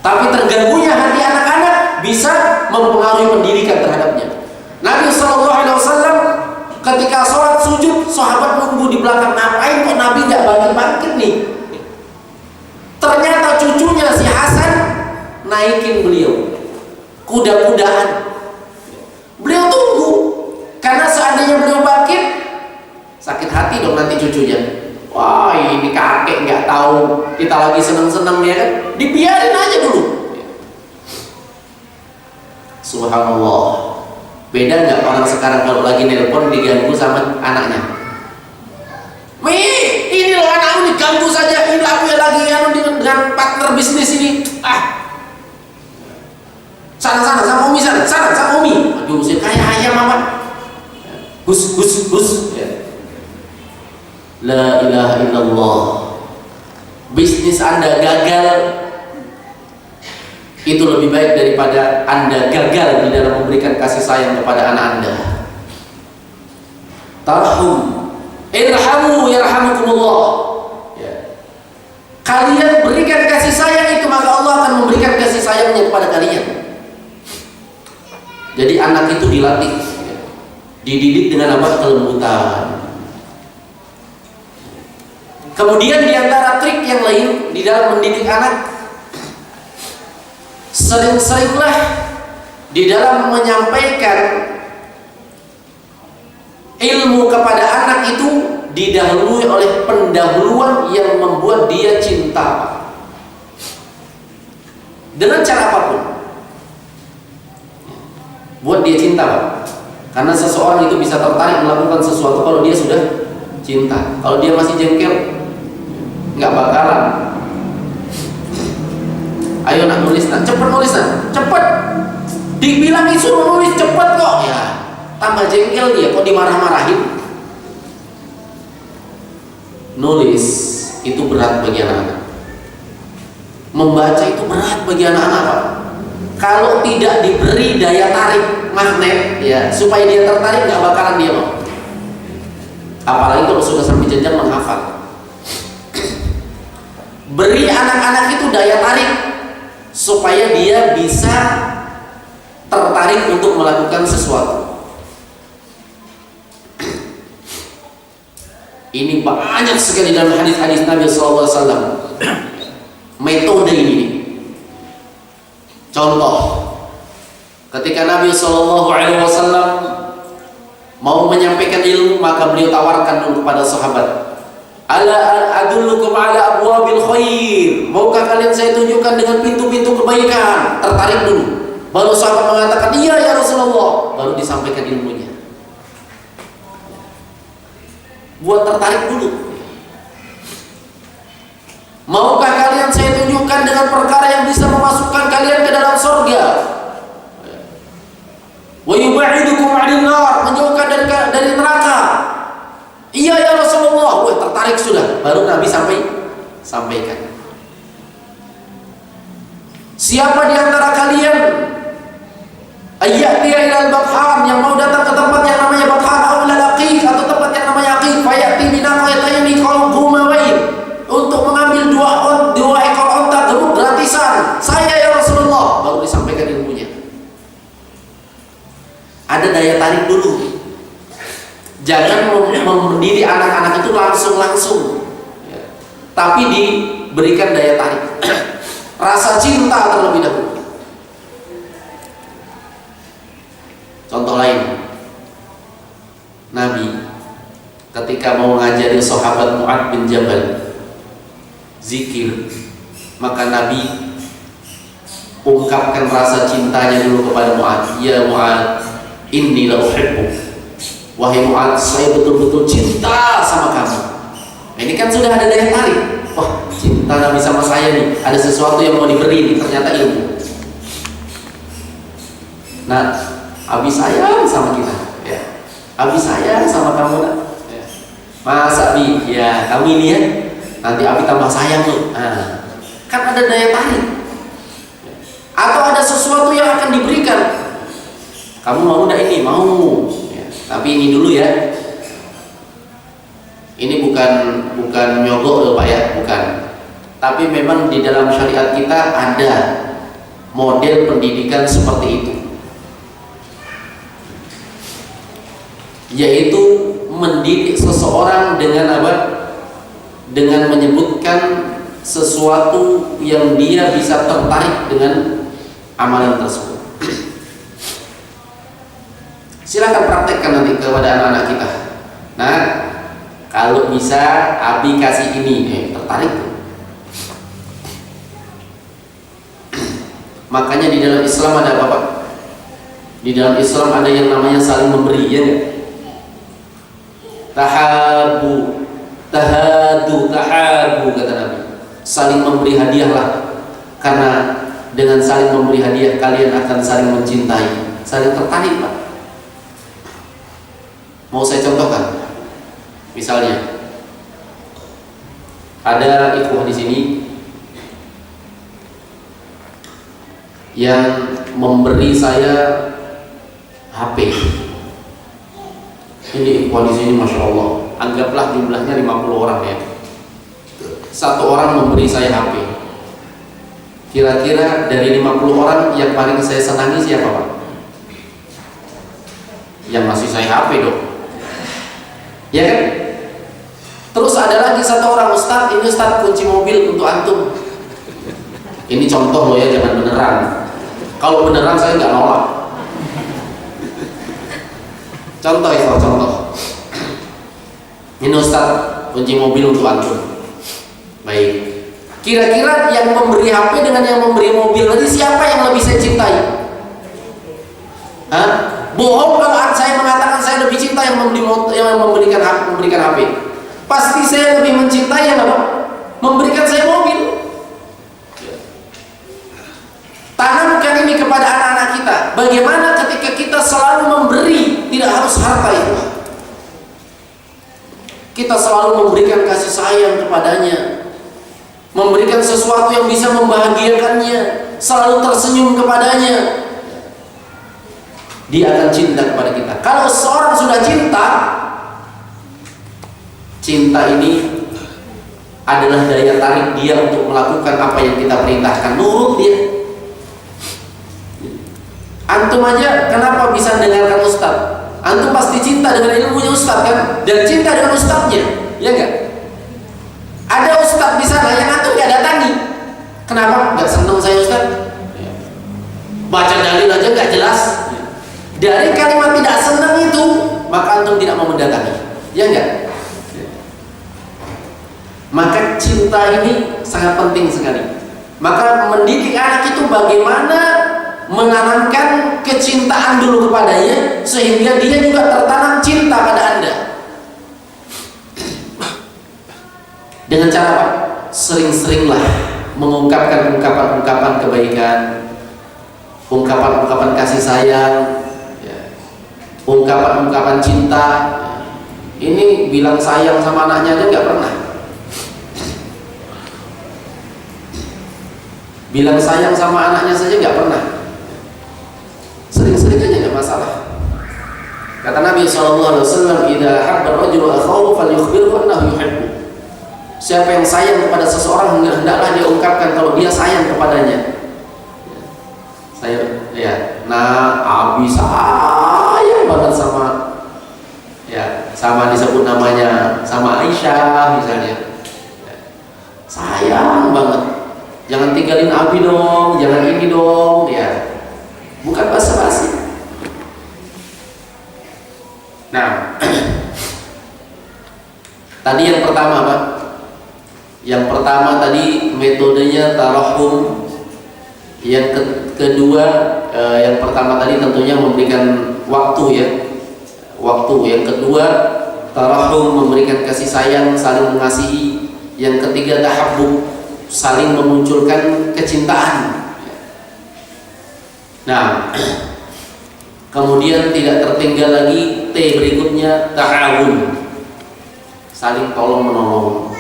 Tapi terganggunya hati anak-anak bisa mempengaruhi pendidikan terhadapnya. Nabi SAW ketika sholat sujud, sahabat nunggu di belakang, ngapain kok Nabi nggak bangkit-bangkit nih? Ternyata cucunya si Hasan naikin beliau kuda-kudaan. Beliau tunggu, karena seandainya beliau bangkit, sakit hati dong nanti cucunya. Wah, ini kakek nggak tahu kita lagi seneng-seneng ya kan? Dibiarin aja dulu. Subhanallah. Beda nggak orang sekarang kalau lagi nelpon diganggu sama anaknya? Ini loh anakmu diganggu saja. Ini aku yang lagi dengan partner bisnis ini. Sana sama Umi sana sama Umi. Aduh, saya kayak ayam apa? Hus. Ya. La ilaha illallah. Bisnis Anda gagal, itu lebih baik daripada Anda gagal di dalam memberikan kasih sayang kepada anak Anda. Tarhum, irhamu yarhamukumullah. Ya. Kalian berikan kasih sayang itu, maka Allah akan memberikan kasih sayangnya kepada kalian. Jadi anak itu dilatih, ya. Dididik dengan apa? Kelembutan. Kemudian diantara trik yang lain di dalam mendidik anak, sering-seringlah di dalam menyampaikan ilmu kepada anak itu didahului oleh pendahuluan yang membuat dia cinta dengan cara apapun. Buat dia cinta, Pak. Karena seseorang itu bisa tertarik melakukan sesuatu kalau dia sudah cinta. Kalau dia masih jengkel, nggak bakalan. Ayo nak nulis nak, cepet nulis nak, cepet. Dibilang suruh nulis cepet kok, ya tambah jengkel dia, kok dimarah-marahin. Nulis itu berat bagi anak-anak. Membaca itu berat bagi anak-anak, Pak. Kalau tidak diberi daya tarik magnet, ya supaya dia tertarik, nggak bakalan dia mau. Apalagi kalau sudah sampai jenjang menghafal. Beri anak-anak itu daya tarik supaya dia bisa tertarik untuk melakukan sesuatu. Ini banyak sekali dalam hadis-hadis Nabi SAW. Metode ini. Contoh, Ketika Nabi SAW mau menyampaikan ilmu, maka beliau tawarkan dulu kepada sahabat, ala adullukum ala abwabil khair, maukah kalian saya tunjukkan dengan pintu-pintu kebaikan? Tertarik dulu, baru sahabat mengatakan iya ya Rasulullah, baru disampaikan ilmunya. Buat tertarik dulu. Maukah kalian saya tunjukkan dengan perkara yang bisa memasukkan kalian ke dalam surga? Wa yub'idukum 'anil nar, menjauhkan dari neraka. Iya ya Rasulullah. Wah, tertarik sudah. Baru Nabi sampaikan. Siapa di antara kalian ayyati ilal bathan, yang mau datang ke tempat yang namanya bathan, atau aqiq, atau tempat yang namanya aqiq, fayati binaqaytaini qalbumawain, untuk mengambil dua ekor onta gemuk gratisan. Saya ya Rasulullah. Baru disampaikan ilmunya. Ada daya tarik dulu. Jangan mendidik anak-anak itu langsung ya. Tapi diberikan daya tarik. Rasa cinta terlebih dahulu. Contoh lain, Nabi ketika mau ngajari sahabat Mu'ad bin Jabal zikir, maka Nabi ungkapkan rasa cintanya dulu kepada Mu'ad. Ya Mu'ad, inni la uhibbuk. Wahai Mu'ad, saya betul-betul cinta sama kamu. Nah, ini kan sudah ada daya tarik. Wah, cinta Nabi sama saya nih, ada sesuatu yang mau diberi nih, ternyata ilmu. Nah, Abi sayang sama kita ya. Abi sayang sama kamu nak ya. Masa Abi, ya kamu ini ya, nanti Abi tambah sayang tuh. Nah, kan ada daya tarik. Atau ada sesuatu yang akan diberikan. Kamu mau enggak ini? Mau ya. Tapi ini dulu ya. Ini bukan nyogok loh Pak ya, bukan. Tapi memang di dalam syariat kita ada model pendidikan seperti itu, yaitu mendidik seseorang dengan apa? Dengan menyebutkan sesuatu yang dia bisa tertarik dengan amalan tersebut. Silakan praktekkan nanti kepada anak-anak kita. Nah, kalau bisa Abi kasih ini, tertarik tuh. Makanya di dalam Islam ada apa Pak? Di dalam Islam ada yang namanya saling memberi, ya enggak? Tahabu, kata Nabi. Saling memberi hadiahlah, karena dengan saling memberi hadiah kalian akan saling mencintai, saling tertarik Pak. Mau saya contohkan? Misalnya, ada ikhwah di sini yang memberi saya HP. Ini ikhwah di sini, masya Allah. Anggaplah jumlahnya 50 orang ya. Satu orang memberi saya HP. Kira-kira dari 50 orang yang paling saya senangi siapa Pak? Yang masih saya HP dong. Ya kan? Terus ada lagi satu orang, Ustaz, ini Ustaz kunci mobil untuk antum. Ini contoh loh ya, jangan beneran. Kalau beneran saya nggak nolak. Contoh ya, contoh. Ini Ustaz kunci mobil untuk antum. Baik. Kira-kira yang memberi HP dengan yang memberi mobil nanti siapa yang lebih saya cintai? Hah? Bohong kalau saya mengatakan saya lebih cinta yang memberikan HP. Pasti saya lebih mencintai yang apa? Memberikan saya mobil. Tanamkan ini kepada anak-anak kita. Bagaimana ketika kita selalu memberi, tidak harus harta itu. Kita selalu memberikan kasih sayang kepadanya, memberikan sesuatu yang bisa membahagiakannya, selalu tersenyum kepadanya. Dia akan cinta kepada kita. Kalau seorang sudah cinta, cinta ini adalah daya tarik dia untuk melakukan apa yang kita perintahkan, nurut dia. Antum aja kenapa bisa dengarkan Ustaz? Antum pasti cinta dengan ilmunya Ustaz kan? Dan cinta dengan Ustaznya, ya enggak? Ada Ustaz di sana yang antum gak datangi. Kenapa? Gak seneng saya Ustaz? baca dalil aja nggak jelas. Dari kalimat tidak senang itu, maka antum tidak mau mendatangi, ya enggak? Maka cinta ini sangat penting sekali. Maka mendidik anak itu bagaimana menanamkan kecintaan dulu kepadanya, sehingga dia juga tertanam cinta pada Anda. Dengan cara apa? Sering-seringlah mengungkapkan ungkapan-ungkapan kebaikan, ungkapan-ungkapan kasih sayang, ungkapan-ungkapan cinta. Ini bilang sayang sama anaknya aja nggak pernah. Bilang sayang sama anaknya saja nggak pernah. Sering-sering aja nggak masalah. Kata Nabi SAW, "Idza habba ar-rajulu akhahu falyukhbirhu annahu yuhibbu." Siapa yang sayang kepada seseorang, hendaklah dia ungkapkan kalau dia sayang kepadanya. Saya, ya, nah, Abi sayang banget sama disebut namanya, sama Aisyah misalnya. Sayang banget. Jangan tinggalin Abi dong, jangan ini dong, ya. Bukan basa-basi. Nah, tadi yang pertama, Pak. Yang pertama tadi metodenya tarahum. Yang kedua, yang pertama tadi tentunya memberikan waktu, ya. Waktu. Yang kedua, tarahum, memberikan kasih sayang, saling mengasihi. Yang ketiga, tahabbub, saling memunculkan kecintaan. Nah, kemudian tidak tertinggal lagi T berikutnya, ta'awun, saling tolong menolong,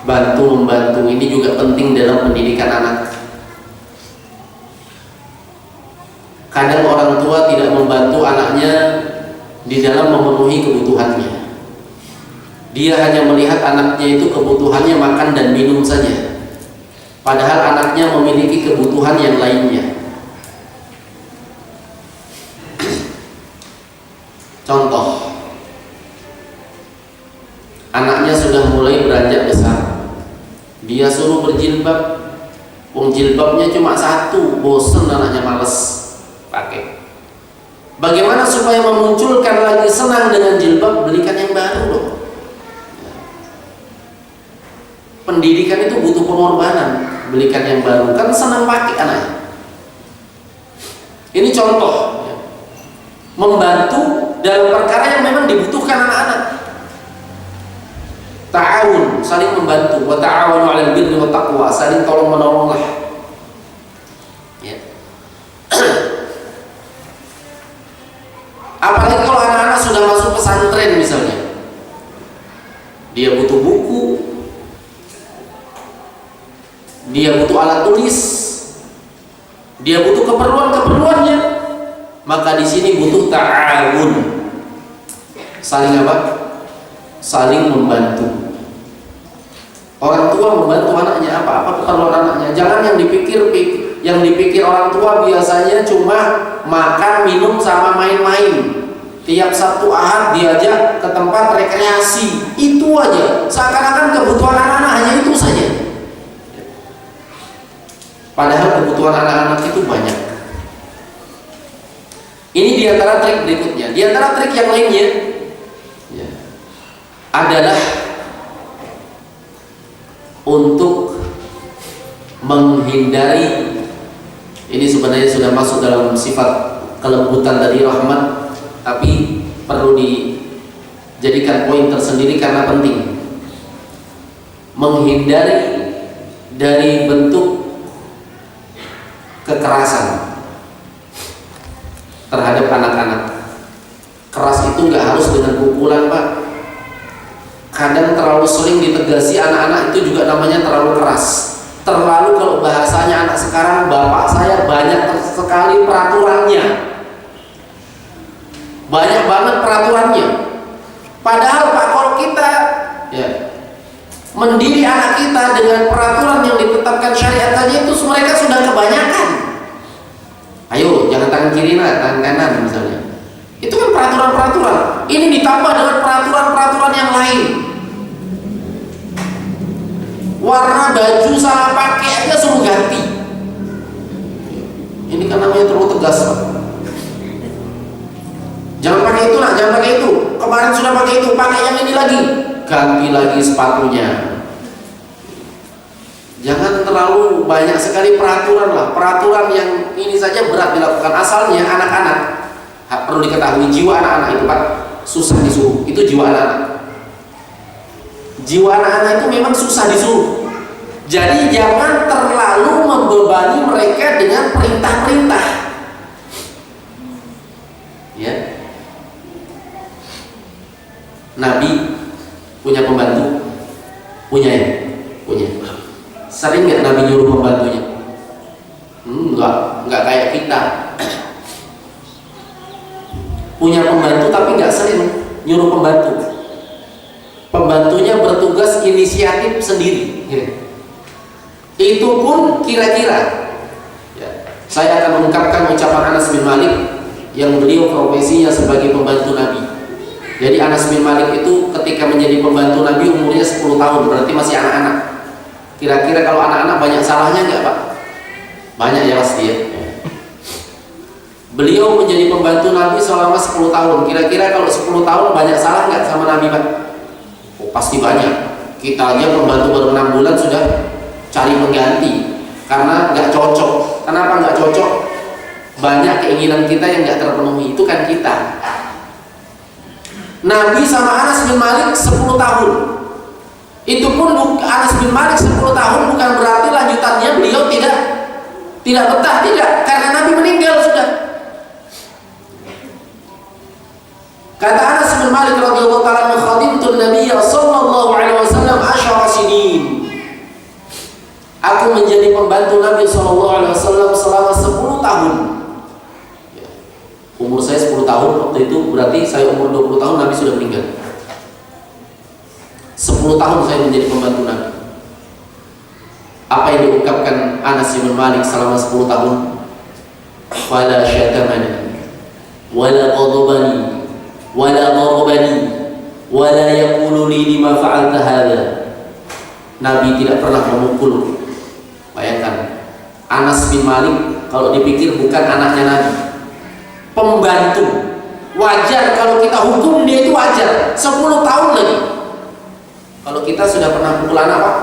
bantu membantu. Ini juga penting dalam pendidikan anak. Kadang orang tua tidak membantu anaknya di dalam memenuhi kebutuhannya. Dia hanya melihat anaknya itu kebutuhannya makan dan minum saja, padahal anaknya memiliki kebutuhan yang lainnya. Contoh, anaknya sudah mulai beranjak besar, dia suruh berjilbab, jilbabnya cuma satu, bosen anaknya, males pakai. Bagaimana supaya memunculkan lagi senang dengan jilbab? Belikan yang baru loh. Pendidikan itu butuh pengorbanan. Belikan yang baru, kan senang pakai anaknya. Ini contoh, membantu dalam perkara yang memang dibutuhkan anak-anak. Ta'awun, saling membantu. Wa ta'awanu 'alal birri wat taqwa, saling tolong menolonglah. Ya. Apalagi kalau anak-anak sudah masuk pesantren misalnya, dia butuh buku, dia butuh alat tulis, dia butuh keperluan-keperluannya, maka di sini butuh ta'awun, saling apa? Saling membantu. Orang tua membantu anaknya apa keperluan anaknya. Jangan yang dipikir orang tua biasanya cuma makan, minum, sama main-main. Tiap Sabtu Ahad diajak ke tempat rekreasi, itu aja. Seakan-akan kebutuhan anak-anak hanya itu saja. Padahal kebutuhan anak-anak itu banyak. Ini diantara trik berikutnya. Diantara trik yang lainnya adalah untuk menghindari, ini sebenarnya sudah masuk dalam sifat kelembutan tadi, rahmat, tapi perlu dijadikan poin tersendiri karena penting. Menghindari dari bentuk kekerasan terhadap anak-anak. Keras itu nggak harus dengan pukulan, Pak. Kadang terlalu sering ditegasi anak-anak itu juga namanya terlalu keras. Terlalu, kalau bahasanya anak sekarang, bapak saya banyak sekali peraturannya, banyak banget peraturannya. Padahal Pak, kalau kita mendidik anak kita dengan peraturan yang ditetapkan syariat saja, itu mereka sudah kebanyakan. Ayo, jangan tangan kiri, tangan kanan misalnya. Itu kan peraturan-peraturan. Ini ditambah dengan peraturan-peraturan yang lain. Warna baju salah pakai aja suruh ganti. Ini kan namanya terlalu tegas, Pak. Jangan pakai itu nak, jangan pakai itu. Kemarin sudah pakai itu, pakai yang ini lagi. Ganti lagi sepatunya. Jangan terlalu banyak sekali peraturan lah. Peraturan yang ini saja berat dilakukan. Asalnya anak-anak, perlu diketahui jiwa anak-anak itu Pak susah disuruh. Itu jiwa anak-anak. Jiwa anak-anak itu memang susah disuruh. Jadi jangan terlalu membebani mereka dengan perintah-perintah. Ya. Nabi punya pembantu? Punya ya? Punya. Sering nggak Nabi nyuruh pembantunya? Enggak kayak kita. Punya pembantu tapi nggak sering nyuruh pembantu. Pembantunya bertugas inisiatif sendiri. Itu pun kira-kira. Ya. Saya akan mengungkapkan ucapan Anas bin Malik yang beliau profesinya sebagai pembantu Nabi. Jadi Anas bin Malik itu ketika menjadi pembantu Nabi umurnya 10 tahun, berarti masih anak-anak. Kira-kira kalau anak-anak banyak salahnya nggak Pak? Banyak ya pasti ya. Beliau menjadi pembantu Nabi selama 10 tahun. Kira-kira kalau 10 tahun banyak salah nggak sama Nabi Pak? Oh, pasti banyak. Kita aja pembantu baru 6 bulan sudah cari pengganti karena nggak cocok. Kenapa nggak cocok? Banyak keinginan kita yang nggak terpenuhi. Itu kan kita. Nabi sama Anas bin Malik 10 tahun. Itu pun Anas bin Malik 10 tahun bukan berarti lanjutannya beliau tidak betah, tidak, karena Nabi meninggal sudah. Kata Anas bin Malik radhiyallahu ta'ala anhu, khadimtu Nabiy sallallahu alaihi wasallam 10 sinin. Aku menjadi pembantu Nabi sallallahu alaihi wasallam selama 10 tahun. Umur saya 10 tahun waktu itu, berarti saya umur 20 tahun Nabi sudah meninggal. 10 tahun saya menjadi pembantu Nabi. Apa yang diungkapkan Anas bin Malik selama 10 tahun? Fala syatamani wala ghadabani wala darabani wala yaqulu li lima fa'alta hadha. Nabi tidak pernah memukul. Bayangkan, Anas bin Malik kalau dipikir bukan anaknya Nabi, pembantu. Wajar kalau kita hukum dia, itu wajar. 10 tahun lagi. Kalau kita sudah pernah pukul anak Pak?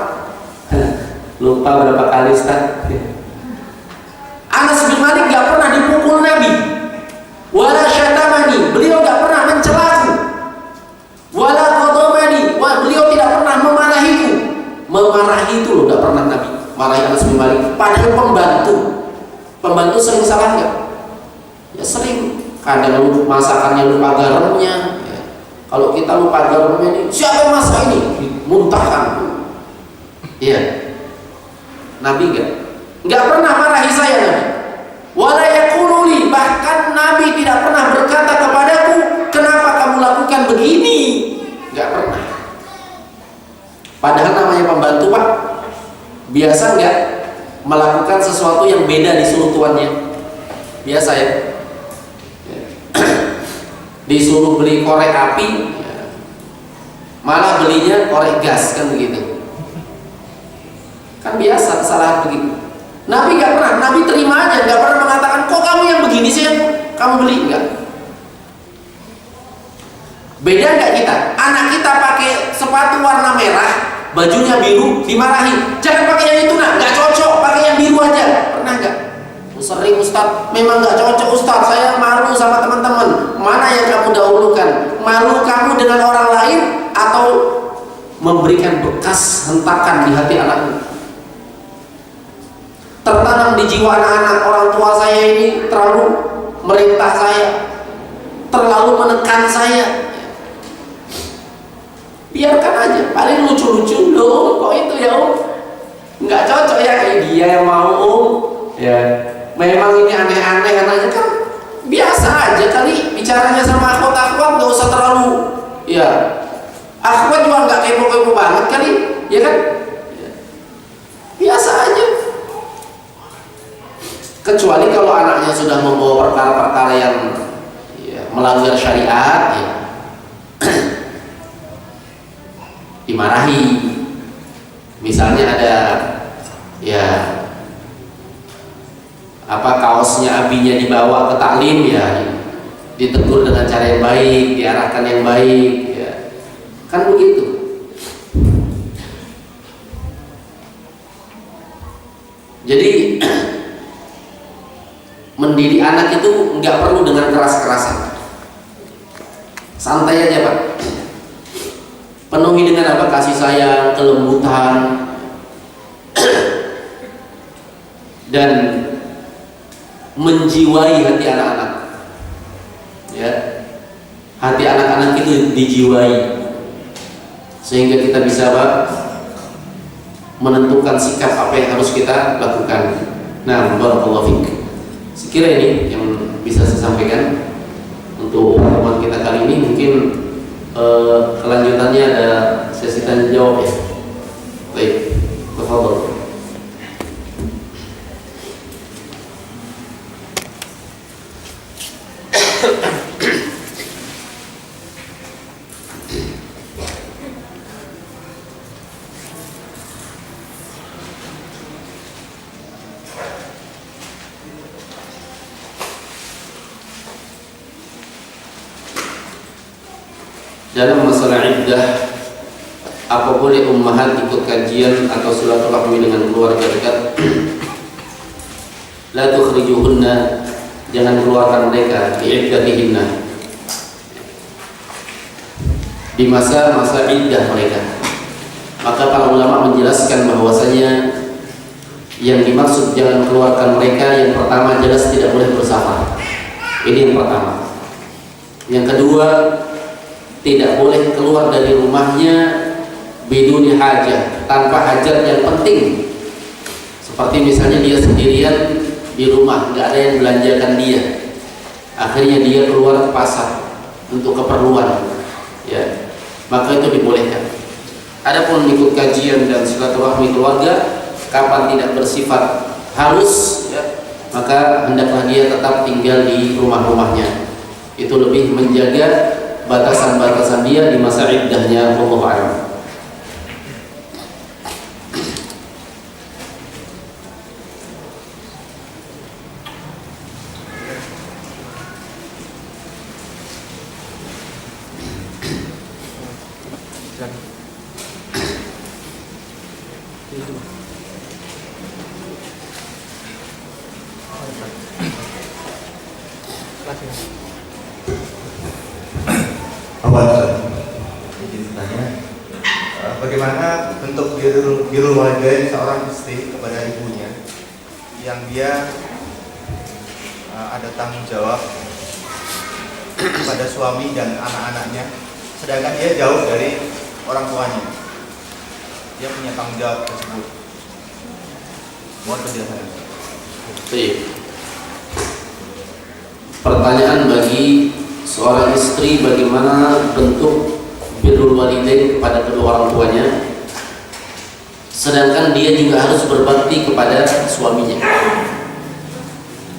Lupa berapa kali Ustaz. Anas bin Malik gak pernah dipukul Nabi. Wala syatamani, beliau gak pernah mencelaku. Wala qadamani, beliau tidak pernah memarahiku. Memarahi itu loh, gak pernah Nabi marahi Anas bin Malik. Padahal pembantu sering salah gak? Ya sering. Kadang masakannya lupa garamnya. Kalau kita lupa garamnya ini, siapa yang masak ini? Muntahkan. Iya. Nabi enggak pernah marahi saya Nabi. Wala yaqulu li, bahkan Nabi tidak pernah berkata kepadaku, "Kenapa kamu lakukan begini?" Enggak pernah. Padahal namanya pembantu Pak, biasa enggak melakukan sesuatu yang beda disuruh tuannya? Biasa ya. Disuruh beli korek api, malah belinya korek gas, kan begitu. Kan biasa kesalahan begitu. Nabi gak pernah, Nabi terima aja, gak pernah mengatakan, kok kamu yang begini sih yang kamu beli, enggak. Beda gak kita? Anak kita pakai sepatu warna merah, bajunya biru, dimarahi, jangan pakai yang itu nak, gak cocok, pakai yang biru aja. Pernah gak? Sering Ustaz, memang gak cocok Ustaz, saya malu sama teman-teman. Mana yang kamu dahulukan? Malu kamu dengan orang lain atau memberikan bekas hentakan di hati anakmu? Tertanam di jiwa anak-anak, orang tua saya ini terlalu merintah saya, terlalu menekan saya. Biarkan aja, paling lucu-lucu loh, kok itu ya Om? Nggak cocok ya, dia yang mau Om. Ya, memang ini aneh-aneh anaknya kan biasa aja kali bicaranya sama akhwat nggak usah terlalu ya, akhwat juga nggak kepo-kepo banget kali ya kan, biasa aja. Kecuali kalau anaknya sudah membawa perkara-perkara yang ya, melanggar syariat ya, dimarahi. Misalnya ada ya apa kaosnya abinya dibawa ke taklim, ya ditegur dengan cara yang baik, diarahkan yang baik, ya kan begitu. Jadi mendidik anak itu nggak perlu dengan keras-kerasan, santai aja Pak. Penuhi dengan apa? Kasih sayang, kelembutan, dan menjiwai hati anak-anak. Ya, hati anak-anak itu dijiwai sehingga kita bisa Pak, menentukan sikap apa yang harus kita lakukan. Nah, barakallahu fiik. Sekira ini yang bisa saya sampaikan untuk pertemuan kita kali ini. Mungkin kelanjutannya ada sesi tanya jawab ya. Baik, tafadhol. Dalam masalah iddah, apa boleh ummahat ikut kajian atau silaturahmi dengan keluarga dekat? La tukhrijuhunna, jangan keluarkan mereka fi iddatihinna, di masa-masa iddah mereka. Maka para ulama menjelaskan bahwasanya yang dimaksud jangan keluarkan mereka, yang pertama jelas tidak boleh bersafar. Ini yang pertama. Yang kedua, tidak boleh keluar dari rumahnya biduni hajah, tanpa hajat yang penting. Seperti misalnya dia sendirian di rumah, nggak ada yang belanjakan dia, akhirnya dia keluar ke pasar untuk keperluan, ya, maka itu dibolehkan. Adapun ikut kajian dan silaturahmi keluarga, kapan tidak bersifat harus, ya, maka hendaklah dia tetap tinggal di rumah-rumahnya. Itu lebih menjaga batasan-batasan dia di masa iddahnya. Wallahu a'lam. Bagaimana bentuk birrul walidain seorang istri kepada ibunya yang dia ada tanggung jawab kepada suami dan anak-anaknya, sedangkan dia jauh dari orang tuanya. Dia punya tanggung jawab tersebut. Mohon penjelasan. Baik. Pertanyaan bagi seorang istri, bagaimana bentuk birrul walidain kepada kedua orang tuanya, sedangkan dia juga harus berbakti kepada suaminya.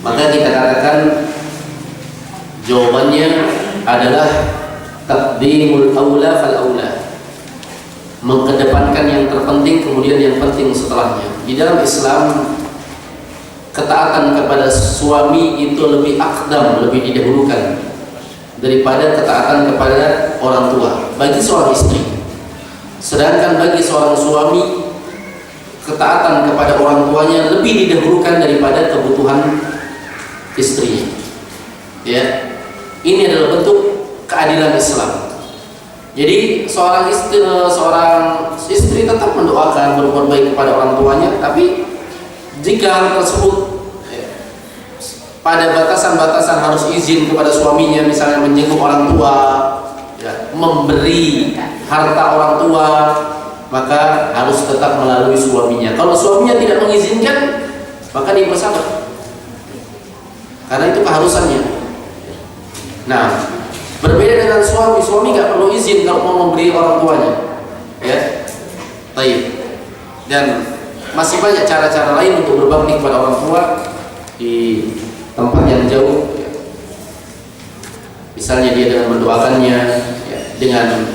Maka kita katakan jawabannya adalah taqdimul aula fal aula, mengedepankan yang terpenting kemudian yang penting setelahnya. Di dalam Islam, ketaatan kepada suami itu lebih aqdam, lebih didahulukan daripada ketaatan kepada orang tua bagi seorang istri. Sedangkan bagi seorang suami, ketaatan kepada orang tuanya lebih didahulukan daripada kebutuhan istrinya. Ya, ini adalah bentuk keadilan Islam. Jadi seorang istri tetap mendoakan, berbuat baik kepada orang tuanya, tapi jika hal tersebut pada batasan-batasan harus izin kepada suaminya, misalnya menjenguk orang tua, ya, memberi harta orang tua, maka harus tetap melalui suaminya. Kalau suaminya tidak mengizinkan, maka dia bersabar, karena itu keharusannya. Nah, berbeda dengan suami nggak perlu izin kalau mau memberi orang tuanya, ya, baik. Dan masih banyak cara-cara lain untuk berbakti kepada orang tua di tempat yang jauh, ya. Misalnya dia dengan mendoakannya, ya, dengan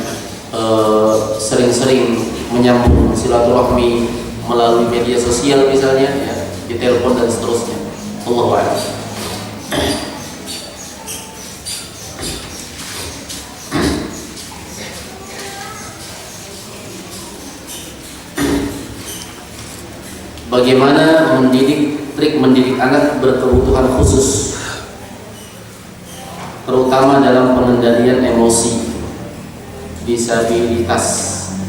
sering-sering menyambung silaturahmi melalui media sosial misalnya, ya, di telepon dan seterusnya. Allahu a'lam. Bagaimana trik mendidik anak berkebutuhan khusus, terutama dalam pengendalian emosi, disabilitas.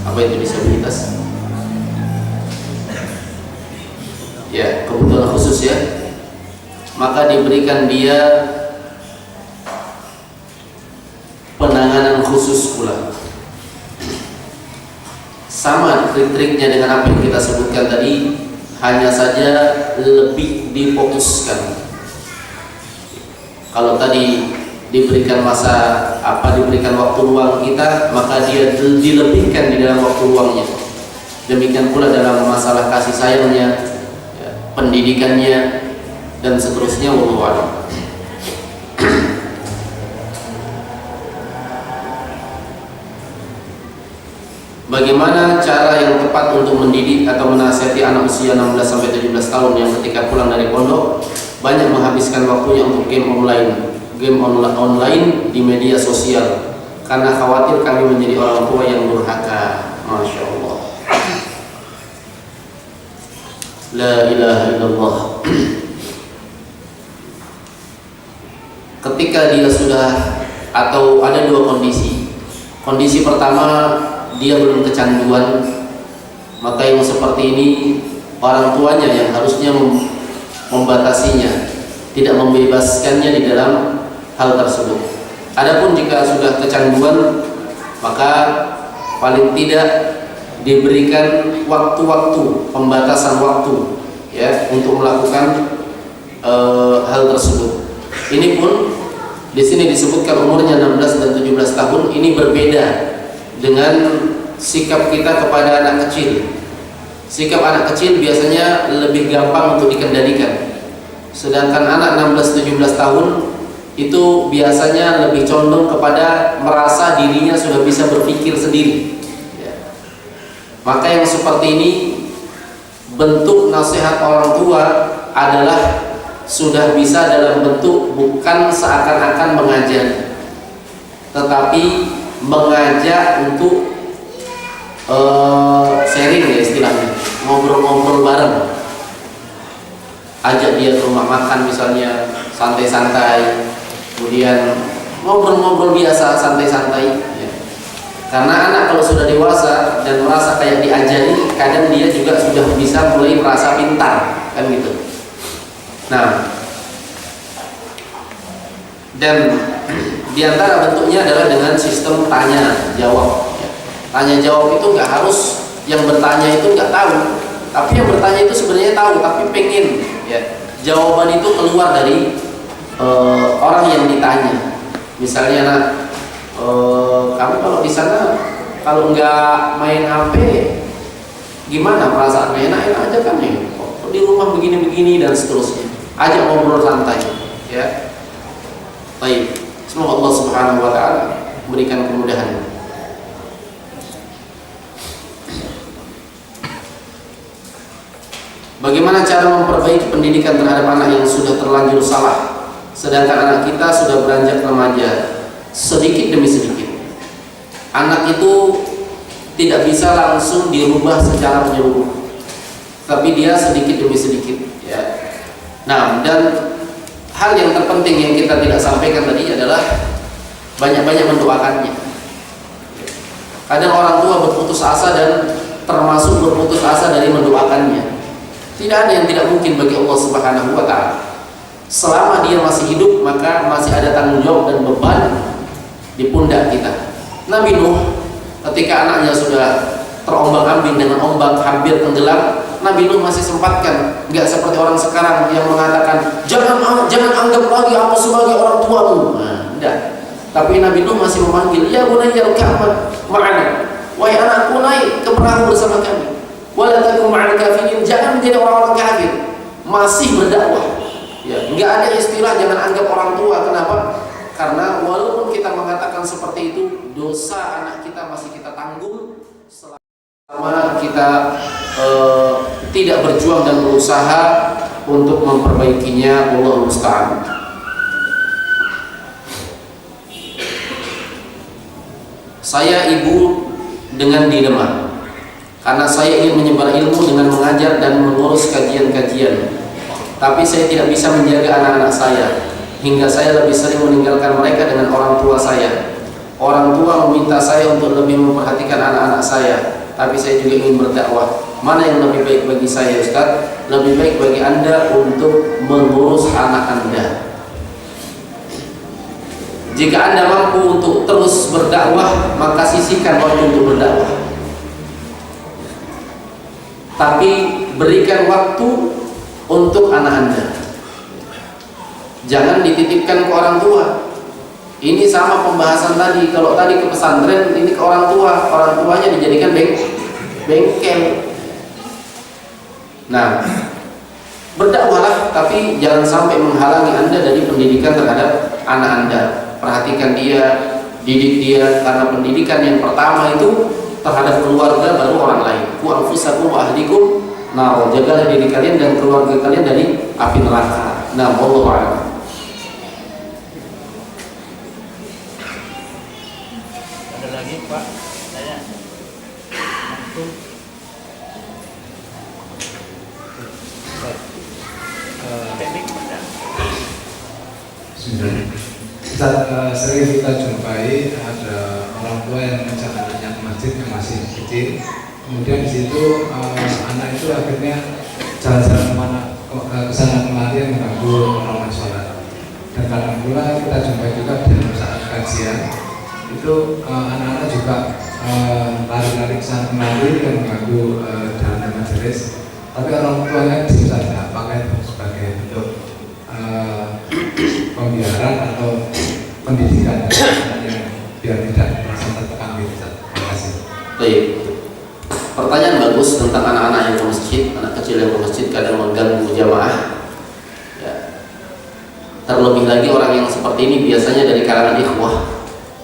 Apa itu disabilitas? Ya, kebutuhan khusus ya. Maka diberikan dia penanganan khusus pula. Sama trik-triknya dengan apa yang kita sebutkan tadi, hanya saja lebih difokuskan. Kalau tadi diberikan diberikan waktu luang kita, maka dia dilebihkan di dalam waktu luangnya. Demikian pula dalam masalah kasih sayangnya, ya, pendidikannya, dan seterusnya. Wallahu a'lam. Bagaimana cara yang tepat untuk mendidik atau menasihati anak usia 16-17 tahun yang ketika pulang dari pondok banyak menghabiskan waktunya untuk game online di media sosial karena khawatir kami menjadi orang tua yang durhaka. Masya Allah. La ilaha illallah. Ketika dia sudah, atau ada dua kondisi. Kondisi pertama, dia belum kecanduan, maka yang seperti ini orang tuanya yang harusnya membatasinya, tidak membebaskannya di dalam hal tersebut. Adapun jika sudah kecanduan, maka paling tidak diberikan waktu-waktu, pembatasan waktu, ya, untuk melakukan hal tersebut. Ini pun di sini disebutkan umurnya 16 dan 17 tahun. Ini berbeda dengan sikap kita kepada anak kecil. Sikap anak kecil biasanya lebih gampang untuk dikendalikan. Sedangkan anak 16-17 tahun itu biasanya lebih condong kepada merasa dirinya sudah bisa berpikir sendiri, ya. Maka yang seperti ini, bentuk nasihat orang tua adalah sudah bisa dalam bentuk bukan seakan-akan mengajar, tetapi mengajak untuk sharing, ya istilahnya, ngobrol-ngobrol bareng. Ajak dia ke rumah makan misalnya, santai-santai, kemudian ngobrol-ngobrol biasa, santai-santai, ya. Karena anak kalau sudah dewasa dan merasa kayak diajari, kadang dia juga sudah bisa mulai merasa pintar, kan gitu. Nah, dan diantara bentuknya adalah dengan sistem tanya jawab. Tanya jawab itu nggak harus yang bertanya itu nggak tahu, tapi yang bertanya itu sebenarnya tahu tapi pengen, ya, jawaban itu keluar dari orang yang ditanya. Misalnya, nak, kamu kalau di sana kalau nggak main HP gimana perasaannya? Enak-enak aja kan ya? Kok di rumah begini-begini dan seterusnya. Ajak ngobrol santai, ya. Baik, semoga Allah Subhanahu wa taala memberikan kemudahan. Bagaimana cara memperbaiki pendidikan terhadap anak yang sudah terlanjur salah, sedangkan anak kita sudah beranjak remaja? Sedikit demi sedikit. Anak itu tidak bisa langsung dirubah secara menyeluruh, tapi dia sedikit demi sedikit, ya. Nah, dan hal yang terpenting yang kita tidak sampaikan tadi adalah banyak-banyak mendoakannya. Kadang orang tua berputus asa dan termasuk berputus asa dari mendoakannya. Tidak ada yang tidak mungkin bagi Allah Subhanahu wa taala. Selama dia masih hidup, maka masih ada tanggung jawab dan beban di pundak kita. Nabi Nuh ketika anaknya sudah terombang-ambing dengan ombak hampir tenggelam, Nabi Nuh masih sempatkan. Enggak seperti orang sekarang yang mengatakan jangan anggap lagi aku sebagai orang tuamu. Nah, enggak. Tapi Nabi Nuh masih memanggil, ya bunayya rkab ma'ana. Wahai anakku, naik ke perahu bersama kami. Wala takum ma'al kafirin, jangan menjadi orang-orang kafir. Masih berdakwah. Ya, enggak ada istilah jangan anggap orang tua. Kenapa? Karena walaupun kita mengatakan seperti itu, dosa anak kita masih kita tanggung selama kita tidak berjuang dan berusaha untuk memperbaikinya. Wallahu musta'an. Saya ibu dengan dilema, karena saya ingin menyebar ilmu dengan mengajar dan mengurus kajian-kajian. Tapi saya tidak bisa menjaga anak-anak saya, hingga saya lebih sering meninggalkan mereka dengan orang tua saya. Orang tua meminta saya untuk lebih memperhatikan anak-anak saya, tapi saya juga ingin berdakwah. Mana yang lebih baik bagi saya, Ustaz? Lebih baik bagi Anda untuk mengurus anak Anda. Jika Anda mampu untuk terus berdakwah, maka sisihkan waktu untuk berdakwah. Tapi berikan waktu untuk anak Anda. Jangan dititipkan ke orang tua. Ini sama pembahasan tadi. Kalau tadi ke pesantren, ini ke orang tua. Orang tuanya dijadikan bengkel. Nah, berdakwahlah, tapi jangan sampai menghalangi Anda dari pendidikan terhadap anak Anda. Perhatikan dia, didik dia, karena pendidikan yang pertama itu terhadap keluarga, baru orang lain. Ku anfusakum wa ahlikum nar. Jagalah diri kalian dan keluarga kalian dari api neraka. Nah, wallahu a'lam. Ada lagi Pak? Saya langsung. Teknik pada. Ustaz, sering kita jumpai ada orang tua yang mengajak anaknya ke masjid yang masih kecil. Kemudian di situ anak itu akhirnya jalan-jalan ke sana kemari yang mengganggu orang sholat. Dan kadang pula kita jumpai juga dalam saat kajian itu anak-anak juga lari-lari ke sana kemari yang mengganggu dalam majelis. Tapi orang tuanya diam saja, pakai sebagai bentuk pembiaran atau pendidikan yang biar tidak merasa tertekan gitu. Terima kasih. Baik. Pertanyaan bagus tentang anak-anak yang ke masjid, anak kecil yang ke masjid kadang mengganggu jamaah. Ya. Terlebih lagi orang yang seperti ini biasanya dari kalangan ikhwah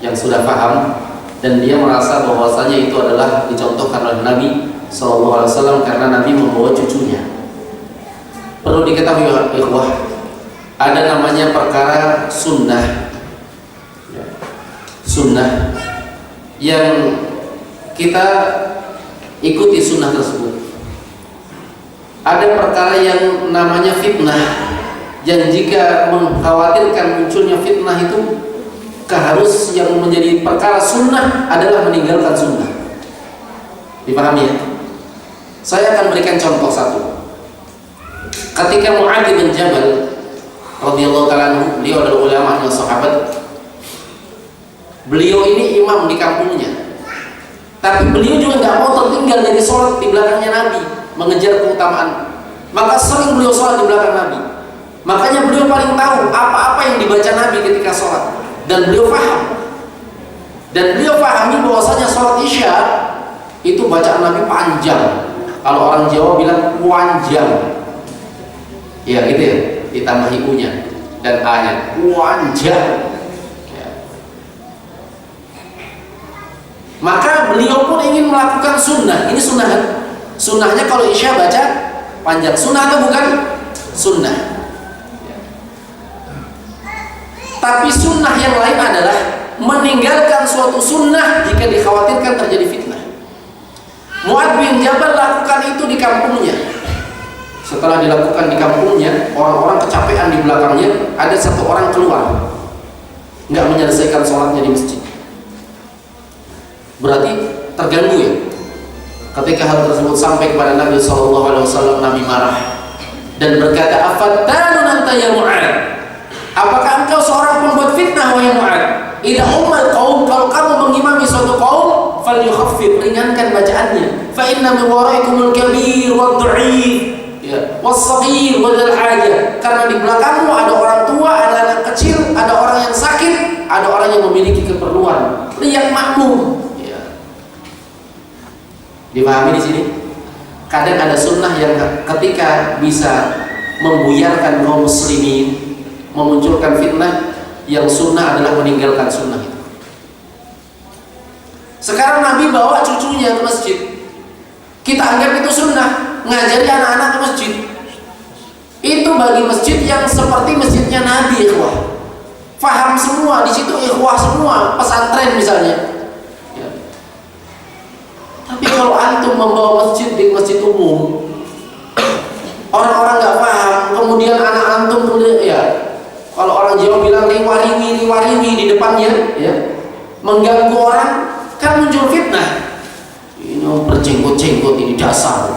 yang sudah paham dan dia merasa bahwasanya itu adalah dicontohkan oleh Nabi SAW karena Nabi membawa cucunya. Perlu diketahui ikhwah, ada namanya perkara sunnah. Sunnah yang kita ikuti sunnah tersebut. Ada perkara yang namanya fitnah, yang jika mengkhawatirkan munculnya fitnah itu harus yang menjadi perkara sunnah adalah meninggalkan sunnah. Dipahami ya? Saya akan berikan contoh satu. Ketika Mu'adz bin Jabal radhiyallahu ta'ala anhu, beliau adalah ulama dan sahabat. Beliau ini imam di kampungnya, tapi beliau juga nggak mau tertinggal dari sholat di belakangnya Nabi, mengejar keutamaan. Maka sering beliau sholat di belakang Nabi. Makanya beliau paling tahu apa-apa yang dibaca Nabi ketika sholat, dan beliau paham. Dan beliau pahami bahwasanya sholat isya itu bacaan Nabi panjang. Kalau orang Jawa bilang panjang, ya gitu ya, ditambahi u-nya dan a-nya, panjang. Maka beliau pun ingin melakukan sunnah. Ini sunnah kan? Sunnahnya kalau isya baca panjang. Sunnah atau bukan? Sunnah. Tapi sunnah yang lain adalah meninggalkan suatu sunnah jika dikhawatirkan terjadi fitnah. Mu'adz bin Jabal lakukan itu di kampungnya. Setelah dilakukan di kampungnya, orang-orang kecapean di belakangnya. Ada satu orang keluar, nggak menyelesaikan sholatnya di masjid. Berarti terganggu ya. Ketika hal tersebut sampai kepada Nabi SAW, Nabi marah dan berkata, "Afattanun anta ya Mu'adz? Apakah engkau seorang pembuat fitnah wahai Mu'adz? Idza ummal qaum, kalau kamu mengimami suatu kaum, falyukhaffif, ringankan bacaannya. Fa inna min waraikumul kabir wad-dha'if, ya, was-saghir wal hajah. Karena di belakangmu ada orang tua, ada anak kecil, ada orang yang sakit, ada orang yang memiliki keperluan. Lihat makmum." Dipahami di sini? Kadang ada sunnah yang ketika bisa membuyarkan kaum muslimin, memunculkan fitnah, yang sunnah adalah meninggalkan sunnah itu. Sekarang Nabi bawa cucunya ke masjid, kita anggap itu sunnah, ngajari anak-anak ke masjid. Itu bagi masjid yang seperti masjidnya Nabi, ikhwah. Faham semua di situ, ikhwah semua, pesantren misalnya. mengganggu orang, kan muncul fitnah. Ini berjenggot-jenggot ini dasar.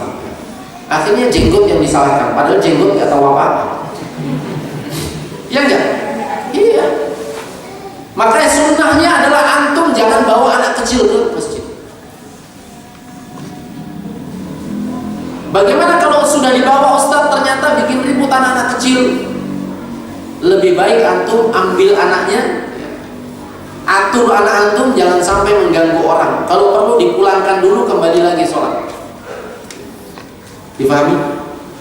Akhirnya jenggot yang disalahkan, padahal jenggot nggak tahu apa-apa. Ya enggak? Iya. Makanya sunnahnya adalah antum jangan bawa anak kecil ke masjid. Bagaimana kalau sudah dibawa ustaz ternyata bikin ribut anak kecil? Lebih baik antum ambil anaknya, atur anak antum jangan sampai mengganggu orang. Kalau perlu dipulangkan dulu, kembali lagi sholat. Difahami?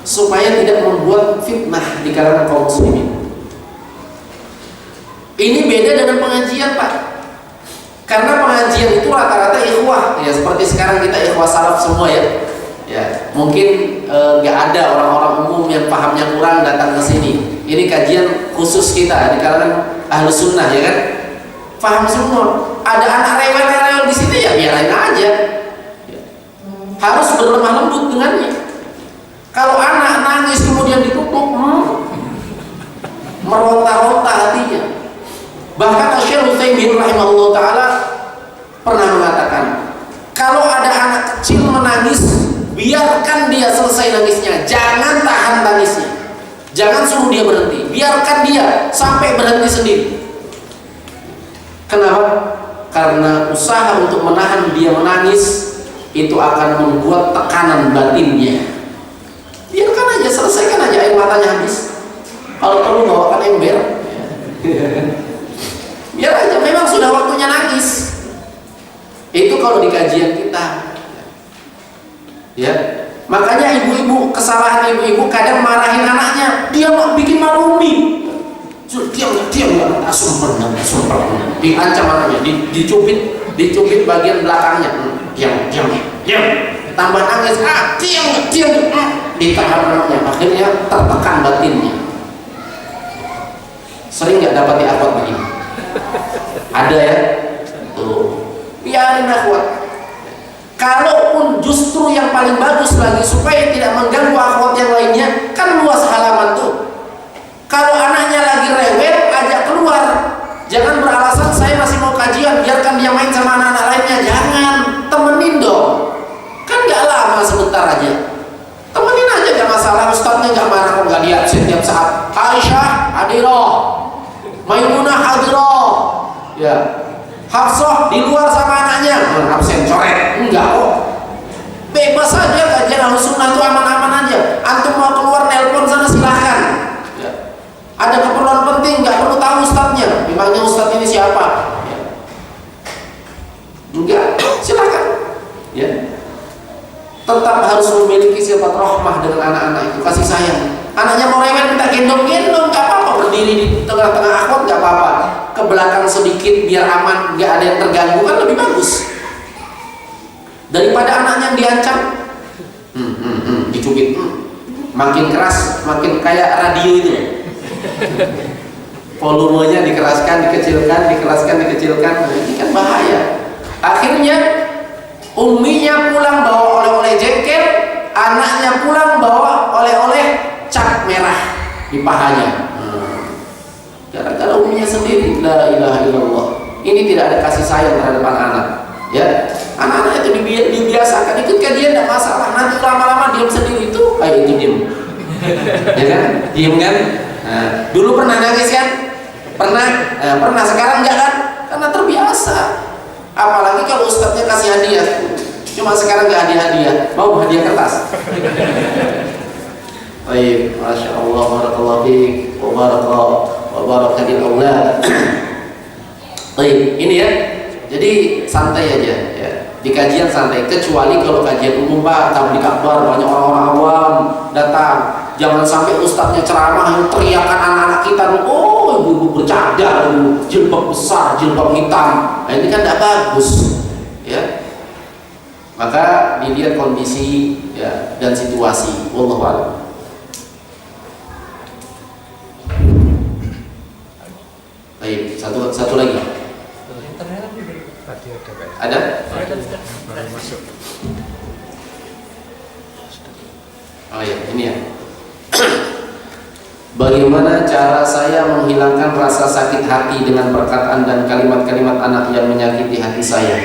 Supaya tidak membuat fitnah di kalangan kaum muslimin. Ini beda dengan pengajian, Pak. Karena pengajian itu rata-rata ikhwah, ya seperti sekarang kita ikhwah salaf semua ya. Ya, mungkin nggak ada orang-orang umum yang pahamnya kurang datang ke sini. Ini kajian khusus kita di kalangan ahlu sunnah, ya kan? Paham semua. Ada anak rewel-rewel di sini ya biarin aja. Ya. Harus berlemah lembut dengannya. Kalau anak nangis kemudian ditutup, meronta-ronta hatinya. Bahkan Syekh Utsaimin rahimahullah taala pernah mengatakan, kalau ada anak kecil menangis, biarkan dia selesai nangisnya, jangan tahan tangisnya, jangan suruh dia berhenti, biarkan dia sampai berhenti sendiri. Kenapa? Karena usaha untuk menahan dia menangis itu akan membuat tekanan batinnya. Biarkan aja, selesaikan aja, air matanya habis. Kalau perlu bawakan ember. Biar aja, memang sudah waktunya nangis. Itu kalau di kajian kita. Ya, makanya ibu-ibu, kesalahan ibu-ibu kadang marahin anaknya, dia mau bikin malu umi. Diam, sumpah, diancam anaknya, dicubit bagian belakangnya. Diam. Tambah nangis, diam. Ditahan anaknya, akhirnya tertekan batinnya. Sering nggak dapat diakhwat begini? Ada ya? Tuh, biarin akhwat. Kalaupun justru yang paling bagus lagi supaya tidak mengganggu akhwat yang lainnya, kan luas halaman tuh. Kalau anaknya lagi rewel, ajak keluar. Jangan beralasan saya masih mau kajian, biarkan dia main sama anak-anak lainnya. Jangan, temenin dong. Kan nggak lama, sebentar aja. Temenin aja, nggak masalah. Ustadznya nggak marah kok, nggak lihat setiap saat. Aisyah hadirah, Maimunah hadirah, ya. Hafsah di luar sama anaknya, absen coret, enggak kok. Bebas saja, kajian Ahlus Sunnah itu aman-aman aja. Antum mau keluar nelpon sana silahkan. Ya. Ada keperluan penting, nggak perlu tahu ustadznya. Memangnya ustadz ini siapa? Ya. Enggak, silahkan. Ya. Tetap harus memiliki sifat rahmah dengan anak-anak itu, kasih sayang. Anaknya mau rewel minta gendong, nggak apa-apa. Berdiri di tengah-tengah akhwat nggak apa-apa. Ke belakang sedikit biar aman, nggak ada yang terganggu, kan lebih bagus daripada anaknya yang diancam. Dicubit, makin keras, makin kayak radio itu. Volumenya dikeraskan, dikecilkan. Nah, ini kan bahaya. Akhirnya umminya pulang bawa oleh-oleh jengkel, anaknya pulang bawa oleh-oleh cap merah di pahanya. Gara-gara umminya sendiri. La ilaha illallah. Ini tidak ada kasih sayang terhadap anak-anak. Ya, anak-anak itu dibiasakan ikut kajian tidak masalah. Nanti lama-lama diam sendiri itu, itu diam. Ya kan? Diam kan? Nah, dulu pernah nangis kan? Pernah. Sekarang enggak kan? Karena terbiasa. Apalagi kalau ustadznya kasih hadiah. Cuma sekarang enggak hadiah, mau hadiah kertas. Baik, masya Allah, barakallahu fiik, wa barakadil aulad. Baik, ini ya. Jadi santai aja ya. Di kajian santai, kecuali kalau kajian umum Pak, tabligh akbar, banyak orang-orang awam datang. Jangan sampai ustadznya ceramah yang teriakan anak-anak kita, oh ibu-ibu bercadar, jilbab besar, jilbab hitam. Nah, ini kan tidak bagus ya. Maka dilihat kondisi ya, dan situasi. Wallahu a'lam. Baik, satu lagi. Ada? Oh ya, ini ya. Bagaimana cara saya menghilangkan rasa sakit hati dengan perkataan dan kalimat-kalimat anak yang menyakiti hati saya?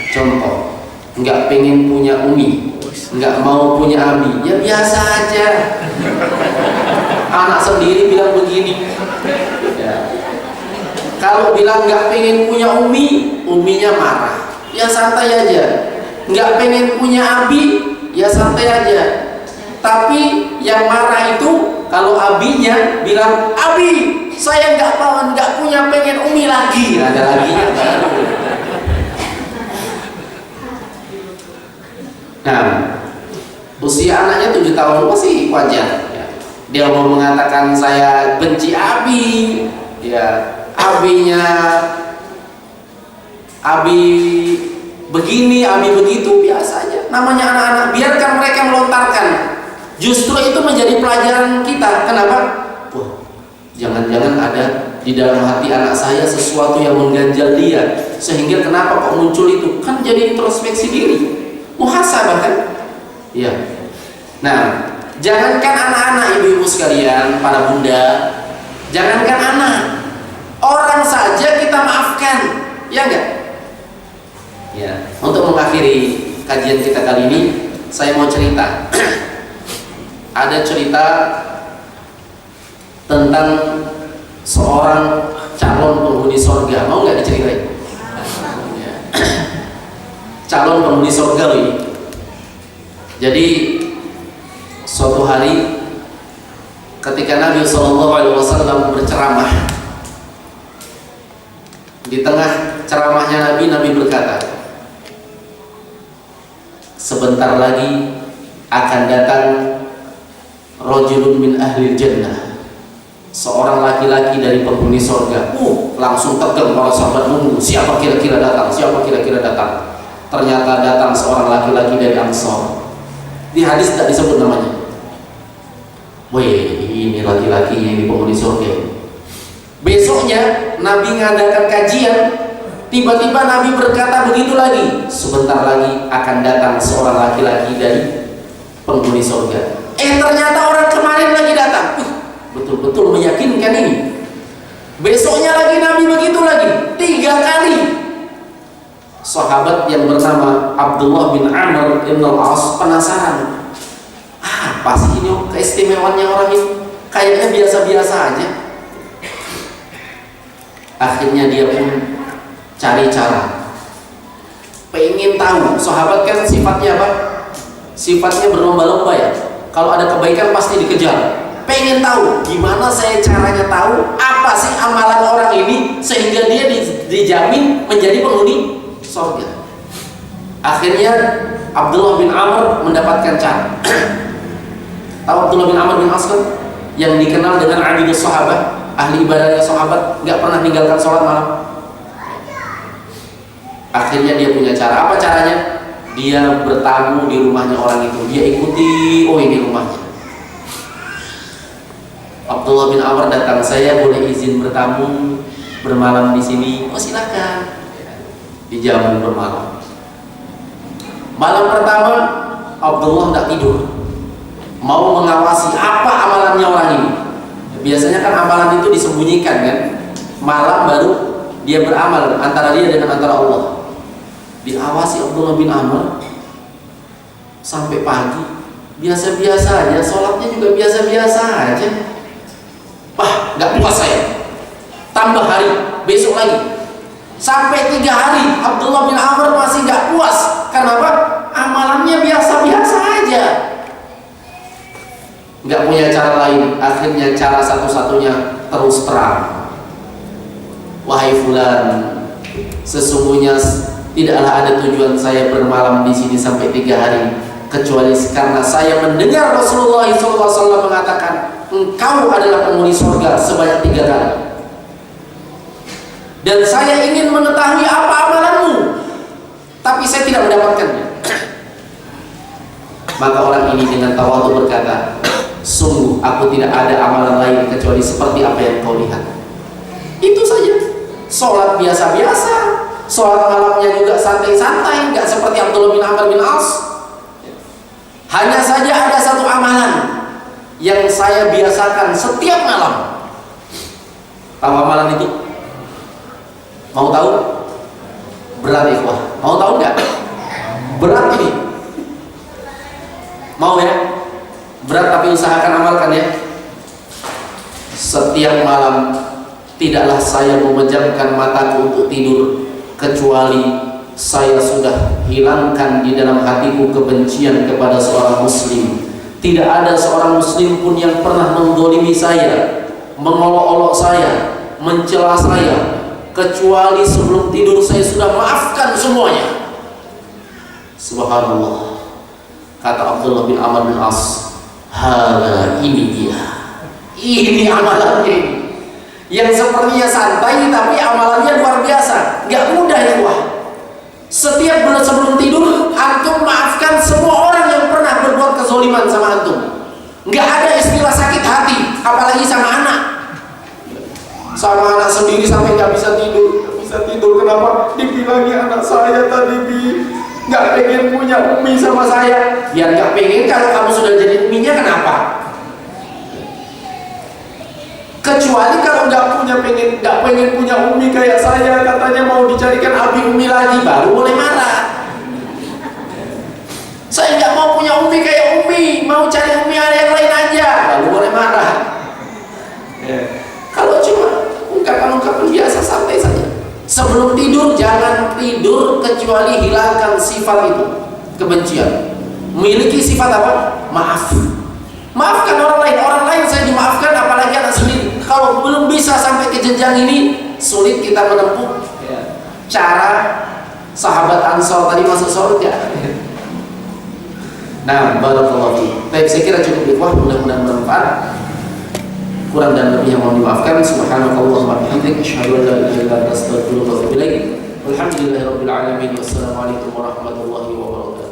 Contoh, nggak pengen punya umi, nggak mau punya abi, ya biasa aja. Anak sendiri bilang begini. Ya. Kalau bilang nggak pengen punya umi, uminya marah, ya santai aja. Nggak pengen punya abi, ya santai aja. Tapi yang marah itu kalau abinya bilang, abi, saya nggak punya pengen umi lagi. Ada laginya baru. Nah, usia anaknya 7 tahun masih wajar. Ya. Dia mau mengatakan saya benci abi, ya abinya, abi begini, abi begitu, biasa aja. Namanya anak-anak, biarkan mereka melontarkan. Justru itu menjadi pelajaran kita. Kenapa? Wah, jangan-jangan ada di dalam hati anak saya sesuatu yang mengganjal dia, sehingga kenapa kok muncul itu? Kan jadi introspeksi diri, muhasabah kan? Ya. Nah, jangankan anak-anak, ibu-ibu sekalian, para bunda, jangankan anak, orang saja kita maafkan, ya enggak? Ya. Untuk mengakhiri kajian kita kali ini, saya mau cerita. Ada cerita tentang seorang calon penghuni sorga. Mau nggak diceritain? Ya. Calon penghuni sorga loh ini. Jadi suatu hari ketika Nabi SAW berceramah, di tengah ceramahnya Nabi berkata, sebentar lagi akan datang rajulun min ahli jannah, seorang laki-laki dari penghuni surga. Langsung tegang para sahabat menunggu, siapa kira-kira datang, siapa kira-kira datang. Ternyata datang seorang laki-laki dari Ansor. Di hadis tidak disebut namanya. Wih, ini laki-laki yang di penghuni surga. Besoknya Nabi mengadakan kajian, tiba-tiba Nabi berkata begitu lagi, sebentar lagi akan datang seorang laki-laki dari penghuni surga. Ternyata orang kemarin lagi datang. Betul-betul meyakinkan ini. Besoknya lagi Nabi begitu lagi, 3 kali. Sahabat yang bernama Abdullah bin Amr bin Al-As penasaran, apa sih ini keistimewaannya orang ini? Kayaknya biasa-biasa aja. Akhirnya dia pun cari cara, pengen tahu. Sahabat kan sifatnya apa? Sifatnya berlomba-lomba ya. Kalau ada kebaikan pasti dikejar. Pengen tahu gimana saya caranya tahu apa sih amalan orang ini sehingga dia dijamin menjadi penghuni surga. Akhirnya Abdullah bin Amr mendapatkan cara. Tahu Abdullah bin Amr bin As yang dikenal dengan abidus sahabat, ahli ibadahnya sahabat, nggak pernah meninggalkan sholat malam. Akhirnya dia punya cara. Apa caranya? Dia bertamu di rumahnya orang itu. Dia ikuti, oh ini rumahnya. Abdullah bin Amr datang, saya boleh izin bertamu bermalam di sini? Oh silakan. Dijamin bermalam. Malam pertama Abdullah tidak tidur, mau mengawasi apa amalannya orang ini. Biasanya kan amalan itu disembunyikan kan, malam baru dia beramal antara dia dengan antara Allah. Diawasi Abdullah bin Amr sampai pagi, biasa-biasa aja, sholatnya juga biasa-biasa aja. Wah, nggak puas saya. Tambah hari, besok lagi, sampai 3 hari Abdullah bin Amr masih nggak puas. Kenapa? Amalannya biasa-biasa aja. Nggak punya cara lain. Akhirnya cara satu-satunya terus terang. Wahai fulan, sesungguhnya tidaklah ada tujuan saya bermalam di sini sampai 3 hari kecuali karena saya mendengar Rasulullah SAW mengatakan, engkau adalah penghuni surga sebanyak 3 kali. Dan saya ingin mengetahui apa amalanmu, tapi saya tidak mendapatkannya. Maka orang ini dengan tawadhu berkata, sungguh aku tidak ada amalan lain kecuali seperti apa yang kau lihat. Itu saja. Sholat biasa-biasa, sholat malamnya juga santai-santai, nggak seperti Abdullah bin Amr bin As. Hanya saja ada satu amalan yang saya saya biasakan setiap malam. Tahu amalan itu? Mau tahu? Berat ikhwah. Mau tahu nggak? Berat ini. Mau ya? Berat tapi usahakan amalkan ya. Setiap malam tidaklah saya memejamkan mataku untuk tidur kecuali saya sudah hilangkan di dalam hatiku kebencian kepada seorang muslim. Tidak ada seorang muslim pun yang pernah menggolimi saya, mengolok-olok saya, mencela saya, kecuali sebelum tidur saya sudah maafkan semuanya. Subhanallah. Kata Abdullah bin Amr bin As, "Hala, ini dia. Ini amalannya ini. Yang sepertinya santai tapi amalannya luar biasa. Gak mudah ya wah. Setiap bulan sebelum tidur antum maafkan semua orang yang pernah berbuat kezaliman sama antum. Gak ada istilah sakit hati, apalagi sama anak. Sama anak sendiri sampai gak bisa tidur. Gak bisa tidur kenapa? Dibilangin anak saya tadi gak pengen punya umi sama saya. Ya gak pengen, kalau kamu sudah jadi uminya kenapa? Kecuali kalau nggak pengen punya umi kayak saya, katanya mau dicarikan abi umi lagi, baru boleh marah. Saya nggak mau punya umi kayak umi, mau cari umi yang lain aja, baru boleh marah. Kalau cuma ungkapan-ungkapan biasa santai saja. Sebelum tidur jangan tidur kecuali hilangkan sifat itu, kebencian. Memiliki sifat apa? Maaf. Maafkan orang lain saya dimaafkan, apalagi anak sendiri. Kalau belum bisa sampai ke jenjang ini, sulit kita menempuh cara sahabat Ansor tadi masuk surga. Nah, barakallahu fiik. Baik, saya kira cukup ikhwah, mudah-mudahan bermanfaat. Kurang dan lebih yang mohon dimaafkan. Subhanakallahumma wa bihamdika asyhadu an la ilaha illa anta astaghfiruka wa atubu ilaik. Walhamdulillahirabbil alamin. Wassalamualaikum warahmatullahi wabarakatuh.